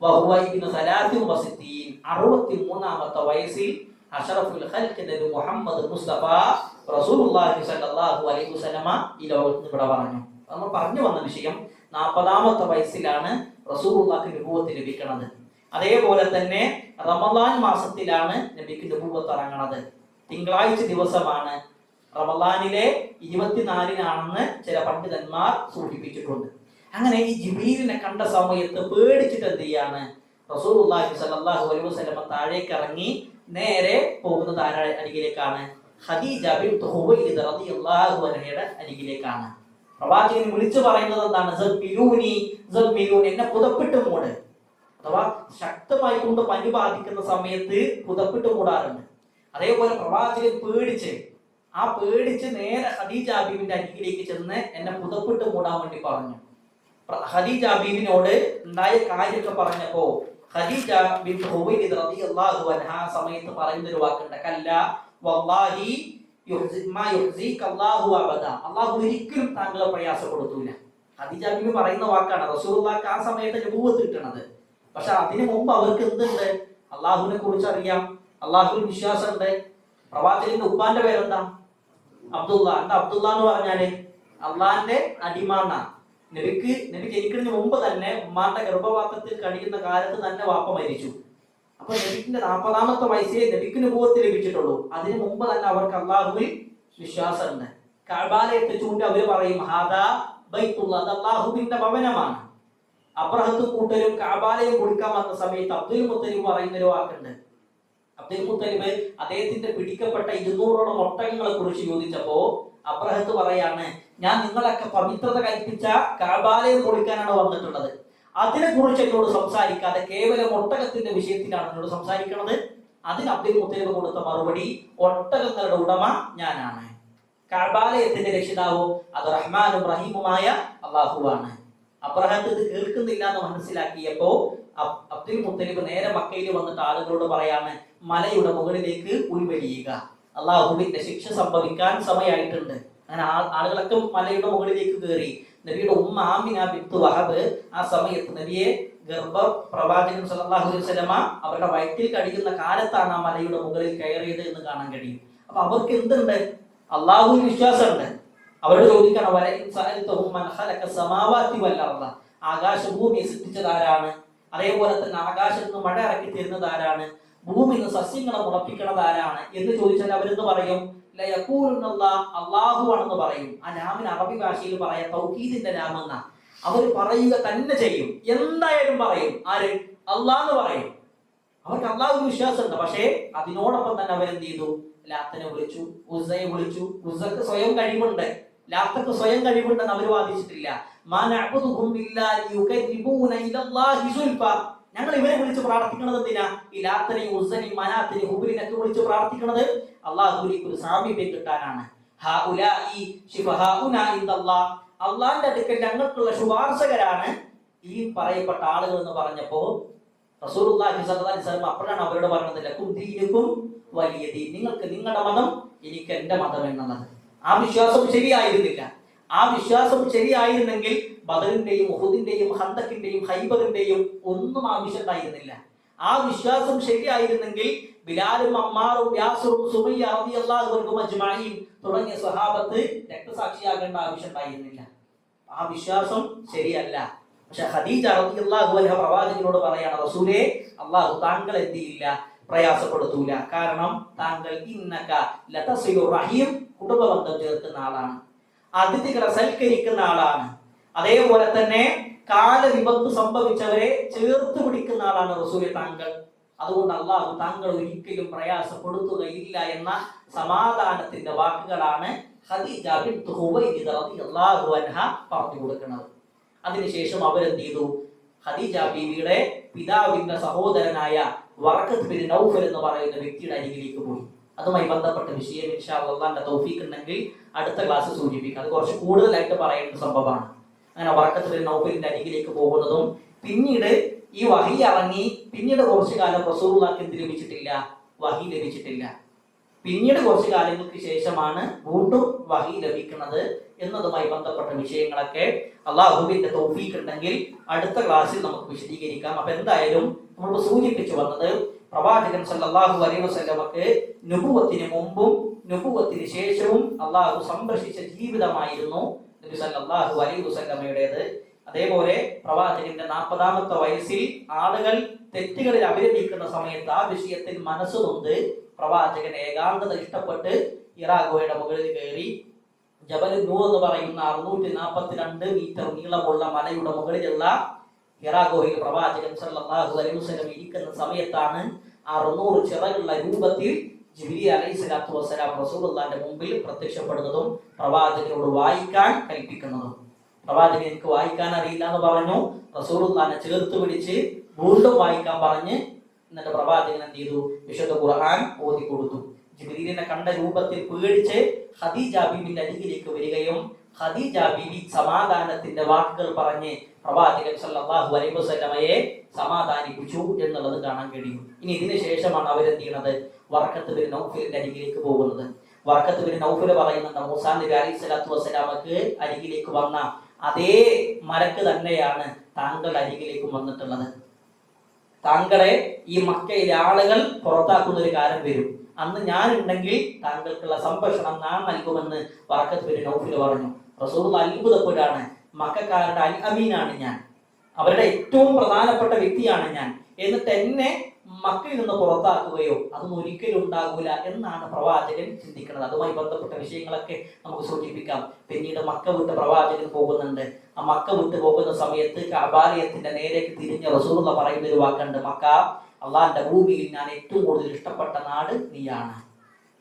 B: വഹുവ ഇബ്നു 63. 63ാമത്തെ വയസ്സിൽ അഷ്റഫുൽ ഖൽഖ് നബി മുഹമ്മദ് മുസ്തഫ റസൂലുള്ളാഹി സ്വല്ലല്ലാഹു അലൈഹി വസല്ലമ ഈ ലോകത്ത് ഇവിടെ പറഞ്ഞു. നമ്മൾ പറഞ്ഞു വന്ന വിഷയം 40ാമത്തെ വയസ്സിലാണ് റസൂലുള്ളാഹിക്ക് നുബുവത്ത് ലഭിക്കുന്നത്. അതേപോലെ തന്നെ റമളാൻ മാസത്തിലാണ് നബിക്ക് നുബുവത്ത് ഇറങ്ങുന്നത്. തിങ്കളാഴ്ച ദിവസമാണ്. റമളാനിലെ 24-നാണെന്ന് ചില പണ്ഡിതന്മാർ സൂചിപ്പിച്ചിട്ടുണ്ട്. അങ്ങനെ ഈ ജിബ്രീലിനെ കണ്ട സമയത്ത് പേടിച്ചിട്ട് എന്ത് ചെയ്യാണ്? റസൂലുള്ളാഹി സ്വല്ലല്ലാഹു അലൈഹി വസല്ലമ താഴേക്ക് ഇറങ്ങി നേരെ പോകുന്നത് ആരുടെ അരികിലേക്കാണ്? ഖദീജ ബിൻത് ഖുവൈലിദ് റളിയല്ലാഹു അൻഹയുടെ അരികിലേക്കാണ്. പ്രവാചകൻ വിളിച്ചു പറയുന്നത് എന്താണ്? സബ്ബിലൂനി സബ്ബിലൂനി, എന്നെ പുതപ്പിട്ട് മൂട്. അഥവാ ശക്തമായി കൊണ്ട് പനി ബാധിക്കുന്ന സമയത്ത് പുതപ്പിട്ട് മൂടാറുണ്ട്. അതേപോലെ പ്രവാചകൻ പേടിച്ച് നേരെ ഖദീജ ബീവിന്റെ അരികിലേക്ക് ചെന്ന് എന്നെ പുതപ്പിട്ട് മൂടാൻ വേണ്ടി പറഞ്ഞു. ഖദീജ ബീവിനോട് ഉണ്ടായ കാര്യമൊക്കെ പറഞ്ഞപ്പോ ഖദീജ ബിൻത് ഖുവൈലിദ് റളിയല്ലാഹു അൻഹാ സമയത്ത് പറയുന്ന ഒരു വാക്കുണ്ട്, കല്ല വല്ലാഹി മാ യുഹ്സിക അല്ലാഹു അബദ. അല്ലാഹു ഒരിക്കലും താങ്കളെ പ്രയാസപ്പെടുത്തൂല. ഖദീജ ബീവി പറയുന്ന വാക്കാണ്. റസൂലുള്ളാഹിക്ക് ആ സമയത്ത് നബുവത്ത് കിട്ടുന്നത്. പക്ഷെ അതിനു മുമ്പ് അവർക്ക് എന്തുണ്ട്? അള്ളാഹുവിനെ കുറിച്ച് അറിയാം, അള്ളാഹുവിൽ വിശ്വാസമുണ്ട്. പ്രവാചകന്റെ ഉപ്പാന്റെ പേരെന്താ? അബ്ദുള്ള. എന്താ അബ്ദുള്ള എന്ന് പറഞ്ഞാല്? അള്ളാഹിന്റെ അടിമാന്ന. നബി ജനിക്കുന്നതിന് മുമ്പ് തന്നെ ഉമ്മാന്റെ ഗർഭപാത്രത്തിൽ കഴിയുന്ന കാലത്ത് തന്നെ വാപ്പ മരിച്ചു. അപ്പൊ നബിന്റെ 40-ാമത്തെ വയസ്സിലെ നബിക്ക് നബുവത്ത് ലഭിച്ചിട്ടുള്ളൂ. അതിനു മുമ്പ് തന്നെ അവർക്ക് അള്ളാഹുവിൽ വിശ്വാസമുണ്ട്. കഅബാലയത്തെ ചൂണ്ടി അവര് പറയും, ഹാദാ ബൈത്തുല്ലാ, അത് അള്ളാഹുവിന്റെ ഭവനമാണ്. അബ്രഹത്ത് കൂട്ടരും കഅബാലയം കുടിക്കാൻ വന്ന സമയത്ത് അബ്ദുൽ മുത്തലിബ് പറയുന്ന ഒരു വാക്കുണ്ട്. അബ്ദുൽ മുത്തലിബ് അദ്ദേഹത്തിന്റെ പിടിക്കപ്പെട്ട 200ഓളം ഒട്ടകങ്ങളെ കുറിച്ച് ചോദിച്ചപ്പോ അബ്രഹത്ത് പറയാണ്, ഞാൻ നിങ്ങളൊക്കെ പവിത്രത കൽപ്പിച്ച കഅബാലയം പൊളിക്കാനാണ് വന്നിട്ടുള്ളത്. അതിനെ കുറിച്ച് എന്നോട് സംസാരിക്കാതെ കേവലം ഒട്ടകത്തിന്റെ വിഷയത്തിലാണ് എന്നോട് സംസാരിക്കുന്നത്. അതിന് അബ്ദുൽ മുത്തലിബ് കൊടുത്ത മറുപടി, ഒട്ടകങ്ങളുടെ ഉടമ ഞാനാണ്. കഅബാലയത്തിന്റെ രക്ഷിതാവോ അത് റഹ്മാനും റഹീമുമായ അള്ളാഹുവാണ്. അബ്രഹത്ത് ഇത് കേൾക്കുന്നില്ല എന്ന് മനസ്സിലാക്കിയപ്പോ അബ്ദുൽ മുത്തലിബ് നേരെ മക്കയിൽ വന്നിട്ട് ആളുകളോട് പറയാണ്, മലയുടെ മുകളിലേക്ക് ഉൾവലിയുക, അള്ളാഹുവിന്റെ ശിക്ഷ സംഭവിക്കാൻ സമയമായിട്ടുണ്ട്. അങ്ങനെ ആളുകളൊക്കെ മലയുടെ മുകളിലേക്ക് കയറി. നബിയുടെ ഉമ്മ ആമിന ബിൻത് വഹബ് ആ സമയത്ത് നബിയെ പ്രവാചകൻ സല്ലല്ലാഹു അലൈഹി വസല്ലമ അവരുടെ വയറ്റിൽ കഴിയുന്ന കാലത്താണ് ആ മലയുടെ മുകളിൽ കയറിയത് എന്ന് കാണാൻ കഴിയും. അപ്പൊ അവർക്ക് എന്തുണ്ട്? അള്ളാഹുവിൽ വിശ്വാസമുണ്ട്. അവരോട് ചോദിക്കണം, ആകാശഭൂമിയെ സൃഷ്ടിച്ചതാരാണ്? അതേപോലെ തന്നെ ആകാശത്ത് നിന്ന് മഴ ഇറക്കി തരുന്നത് ആരാണ്? ഭൂമിയിൽ നിന്ന് സസ്യങ്ങളെ മുളപ്പിക്കണത് ആരാണ് എന്ന് ചോദിച്ചാൽ അവരെന്ന് പറയും, അള്ളാഹു ആണെന്ന് പറയും. ആ നാമിന് അറബി ഭാഷയിൽ പറയാം തൗഹീദിന്റെ നാം എന്ന. അവർ പറയുക തന്നെ ചെയ്യും, എന്തായാലും പറയും. ആര്? അള്ളാഹ് എന്ന് പറയും. അവർക്ക് അള്ളാഹു വിശ്വാസമുണ്ട്. പക്ഷേ അതിനോടൊപ്പം തന്നെ അവരെന്ത് ചെയ്തു? ലാത്തനെ വിളിച്ചു, ഉസ്സയെ വിളിച്ചു. ഉസ്സക്ക് സ്വയം കഴിവുണ്ട്, ലാത്തക്ക് സ്വയം കഴിവുണ്ടെന്ന് അവർ വാദിച്ചിട്ടില്ല. ഞങ്ങൾ ഇവരെ വിളിച്ച് പ്രാർത്ഥിക്കുന്നത് എന്തിനാ? ഈ ലാത്തനെയും ഉസ്സനെയും മനാത്തിനെയും ഹുബലിനൊക്കെ വിളിച്ച് പ്രാർത്ഥിക്കുന്നത് അള്ളാഹുവിലേക്ക് ഒരു സാമീപ്യം കിട്ടാനാണ്. അള്ളാഹിന്റെ അടുക്കൽ ഞങ്ങൾക്കുള്ള ശുപാർശകരാണ് ഈ പറയപ്പെട്ട ആളുകൾ എന്ന് പറഞ്ഞപ്പോ റസൂലുള്ളാഹി സ്വല്ലല്ലാഹു അലൈഹി വസല്ലം അപ്പോഴാണ് അവരോട് പറഞ്ഞത്, ലക്കും ദീനുക്കും വലിയ ദീൻ, നിങ്ങൾക്ക് നിങ്ങളുടെ മതം, എനിക്ക് എന്റെ മതം എന്നുള്ളത്. ആ വിശ്വാസം ശരിയായിരുന്നില്ല. ആ വിശ്വാസം ശരിയായിരുന്നെങ്കിൽ ബദറിന്റെയും ഉഹുദിന്റെയും ഖന്തക്കിന്റെയും ഖൈബറിന്റെയും ഒന്നും ആവശ്യമുണ്ടായിരുന്നില്ല. ആ വിശ്വാസം ശരിയായിരുന്നെങ്കിൽ ബിലാലും അമ്മാറും യാസുറും സുമയ്യ റളിയല്ലാഹു അൻഹും അജ്മഈൻ തുടങ്ങിയ സ്വഹാബത്ത് രക്തസാക്ഷിയാകേണ്ട ആവശ്യം ഉണ്ടായിരുന്നില്ല. ആ വിശ്വാസം ശരിയല്ല. പക്ഷെ ഖദീജ റളിയല്ലാഹു അൻഹ പ്രവാചകനോട് പറയാണ്, റസൂലേ, അല്ലാഹു താങ്കൾ എന്ത് ചെയ്യില്ല, പ്രയാസപ്പെടുത്തൂല. കാരണം താങ്കൾ ഇന്നക ലതസിലു റഹീം, കുടുംബബന്ധം ചേർക്കുന്ന ആളാണ്, അതിഥികളെ സൽക്കരിക്കുന്ന ആളാണ്. അതേപോലെ തന്നെ കാലവിപത്ത് സംഭവിച്ചവരെ ചേർത്ത് പിടിക്കുന്ന ആളാണ് റസൂലെ താങ്കൾ. അതുകൊണ്ട് അള്ളാഹു താങ്കൾ ഒരിക്കലും പ്രയാസപ്പെടുത്തുകയില്ല എന്ന സമാധാനത്തിന്റെ വാക്കുകളാണ് ഖദീജ ബിൻത് ഖുവൈലിദ് റളിയല്ലാഹു അൻഹ പറഞ്ഞു കൊടുക്കുന്നത്. അതിനുശേഷം അവരെന്ത് ചെയ്തു? ഖദീജ ബീവിയുടെ പിതാവിന്റെ സഹോദരനായ വറഖത്ത് ബിൻ നൗഫൽ എന്ന് പറയുന്ന വ്യക്തിയുടെ അരികിലേക്ക് പോയി. അതുമായി ബന്ധപ്പെട്ട വിഷയം ഇൻഷാ അല്ലാഹ് തൗഫീഖ് ഉണ്ടെങ്കിൽ അടുത്ത ക്ലാസ് സൂചിപ്പിക്കാം. അത് കുറച്ച് കൂടുതലായിട്ട് പറയേണ്ട സംഭവമാണ്. അങ്ങനെ വറഖത്ത് ബിൻ നൗഫലിന്റെ അരികിലേക്ക് പോകുന്നതും പിന്നീട് ഈ വഹി ഇറങ്ങി പിന്നീട് കുറച്ചു കാലം റസൂലുള്ളാഹിക്ക് എന്ത് ലഭിച്ചിട്ടില്ല? വഹി ലഭിച്ചിട്ടില്ല. പിന്നീട് കുറച്ചു കാലങ്ങൾക്ക് ശേഷമാണ് വീണ്ടും വഹി ലഭിക്കുന്നത് എന്നതുമായി ബന്ധപ്പെട്ട വിഷയങ്ങളൊക്കെ അള്ളാഹുവിന്റെ തൗഫീഖ് ഉണ്ടെങ്കിൽ അടുത്ത ക്ലാസ്സിൽ നമുക്ക് വിശദീകരിക്കാം. അപ്പൊ എന്തായാലും നമ്മൾ സൂചിപ്പിച്ചു വന്നത് പ്രവാചകൻ സല്ലല്ലാഹു അലൈഹി വസല്ലമക്ക് നുബുവത്തിന് മുമ്പും നുബുവത്തിന് ശേഷവും അള്ളാഹു സംരക്ഷിച്ച ജീവിതമായിരുന്നു നബി സല്ലല്ലാഹു അലൈഹി വസല്ലമയുടേത്. അതേപോലെ പ്രവാചകന്റെ 40-ാമത്തെ വയസ്സിൽ ആളുകൾ തെറ്റുകളിൽ അഭിരമിക്കുന്ന സമയത്ത് ആ വിഷയത്തിൽ മനസ്സുകൊണ്ട് പ്രവാചകൻ ഏകാന്തത ഇഷ്ടപ്പെട്ട് ഹിറാ ഗുഹയുടെ മുകളിൽ കയറി ജബൽ നൂർ എന്ന് പറയുന്ന 642 മീറ്റർ നീളമുള്ള മലയുടെ മുകളിലുള്ള ഹിറാ ഗുഹയിൽ പ്രവാചകൻ സല്ലല്ലാഹു അലൈഹി വസല്ലം ഇരിക്കുന്ന സമയത്താണ് 600 ചിറകുള്ള രൂപത്തിൽ ജിബ്രീൽ അലൈഹിസ്സലാത്തു വസ്സലാം റസൂലുള്ളാഹിന്റെ മുമ്പിൽ പ്രത്യക്ഷപ്പെടുന്നതും പ്രവാചകനോട് വായിക്കാൻ കൽപ്പിക്കുന്നതും. പ്രവാചകൻ എനിക്ക് വായിക്കാൻ അറിയില്ല എന്ന് പറഞ്ഞു. റസൂലുള്ളാഹിനെ ചേർത്ത് പിടിച്ച് വീണ്ടും വായിക്കാൻ പറഞ്ഞ് എന്നിട്ട് പ്രവാചകൻ എന്ത് ചെയ്തു? വിശുദ്ധ ഖുർആൻ ഓതി കൊടുത്തു. ജിബ്രീലിനെ കണ്ട രൂപത്തിൽ പേടിച്ച് ഖദീജ ബീവിന്റെ അരികിലേക്ക് വരികയും ഖദീജ ബീവി സമാധാനത്തിന്റെ വാക്കുകൾ പറഞ്ഞ് പ്രവാചകൻ സല്ലല്ലാഹു അലൈഹി വസല്ലമയെ സമാധാനിപ്പിച്ചു എന്നുള്ളത് കാണാൻ കഴിയും. ഇനി ഇതിനു ശേഷമാണ് അവരെന്ത് ചെയ്യുന്നത്? വറഖത്ത് ബിൻ നൗഫലിന്റെ അരികിലേക്ക് പോകുന്നത്. വറഖത്ത് ബിൻ നൗഫൽ പറയുന്നുണ്ട്, മൂസാ നബി അലൈഹി സ്വലാത്തു വസ്സലാമക്ക് അരികിലേക്ക് വന്ന അതേ മലക്ക് തന്നെയാണ് താങ്കളുടെ അരികിലേക്ക് വന്നിട്ടുള്ളത്. താങ്കളെ ഈ മക്കയിലെ ആളുകൾ പുറത്താക്കുന്ന ഒരു കാലം വരും, അന്ന് ഞാനുണ്ടെങ്കിൽ താങ്കൾക്കുള്ള സംരക്ഷണം ഞാൻ നൽകുമെന്ന് വറഖത്ത് ബിൻ നൗഫൽ പറഞ്ഞു. റസൂലുള്ളാഹി അത്ഭുതപ്പെടാണ്. മക്കക്കാരുടെ അൽ അമീനാണ് ഞാൻ, അവരുടെ ഏറ്റവും പ്രധാനപ്പെട്ട വ്യക്തിയാണ് ഞാൻ, എന്നിട്ട് എന്നെ മക്കയിൽ നിന്ന് പുറത്താക്കുകയോ അതൊന്നും ഒരിക്കലും ഉണ്ടാകൂല എന്നാണ് പ്രവാചകൻ ചിന്തിക്കുന്നത്. അതുമായി ബന്ധപ്പെട്ട വിഷയങ്ങളൊക്കെ നമുക്ക് സൂചിപ്പിക്കാം. പിന്നീട് മക്ക വിട്ട് പ്രവാചകൻ പോകുന്നുണ്ട്. ആ മക്ക വിട്ട് പോകുന്ന സമയത്ത് കഅബാലയത്തിന്റെ നേരേക്ക് തിരിഞ്ഞ റസൂലുള്ളാഹി പറയുന്ന ഒരു വാക്കുണ്ട്, മക്ക, അള്ളാന്റെ ഭൂമിയിൽ ഞാൻ ഏറ്റവും കൂടുതൽ ഇഷ്ടപ്പെട്ട നാട് നീയാണ്.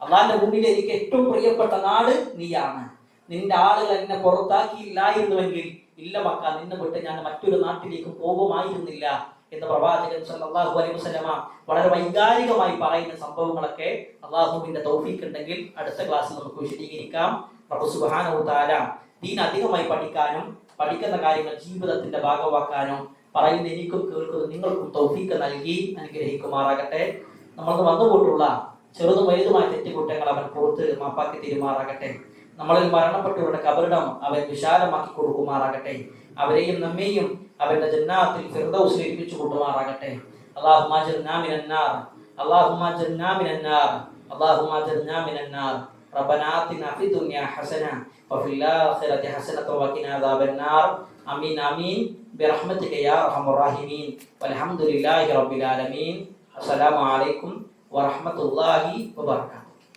B: അള്ളാന്റെ ഭൂമിയിൽ എനിക്ക് ഏറ്റവും പ്രിയപ്പെട്ട നാട് നീയാണ്. നിന്റെ ആളുകൾ എന്നെ പുറത്താക്കിയില്ലായിരുന്നുവെങ്കിൽ ഇല്ല മക്ക, നിന്നെ വിട്ട് ഞാൻ മറ്റൊരു നാട്ടിലേക്ക് പോകുമായിരുന്നില്ല എന്ന് പ്രവാചകൻ സല്ലല്ലാഹു അലൈഹി വസല്ലമ വളരെ വൈകാരികമായി പറയുന്ന സംഭവങ്ങളൊക്കെ അള്ളാഹുവിന്റെ തൗഫീഖ് ഉണ്ടെങ്കിൽ അടുത്ത ക്ലാസ്സിൽ നമുക്ക് വിശദീകരിക്കാം. റബ്ബ് സുബ്ഹാനഹു തആല ദീൻ അധികമായി പഠിക്കാനും പഠിക്കുന്ന കാര്യങ്ങൾ ജീവിതത്തിന്റെ ഭാഗമാക്കാനും പറയുന്ന എനിക്കും കേൾക്കുന്ന നിങ്ങൾക്കും തൗഫീഖ് നൽകി അനുഗ്രഹിക്കുമാറാകട്ടെ. നമ്മൾക്ക് വന്നുപോയിട്ടുള്ള ചെറുതും വലുതുമായ തെറ്റുകുറ്റങ്ങൾ അവൻ പുറത്ത് മാപ്പാക്കി തീരുമാറാകട്ടെ. നമ്മളിൽ മരണപ്പെട്ടവരുടെ കബറിടം അവൻ വിശാലമാക്കി കൊടുക്കുമാറാകട്ടെ. അവരെയും നമ്മെയും അവന്റെ ജന്നാത്തിൽ ഫിർദൗസിൽ ഏൽപ്പിച്ചു കൊണ്ടുമാറാകട്ടെ. അല്ലാഹുമ്മ അജ്ർനാ മിനന്നാർ, അല്ലാഹുമ്മ അജ്ർനാ മിനന്നാർ, അല്ലാഹുമ്മ അജ്ർനാ മിനന്നാർ. റബ്ബനാ ആതിനാ ഫിദ് ദുനിയാ ഹസന വഫിൽ ആഖിറതി ഹസനത വഖിനാ അദാബന്നാർ. ആമീൻ ആമീൻ ബിറഹ്മതിക യാ അർഹമർ റഹീമീൻ. വൽഹംദുലില്ലാഹി റബ്ബിൽ ആലമീൻ. അസ്സലാമു അലൈക്കും വറഹ്മത്തുള്ളാഹി വബറകാതുഹു.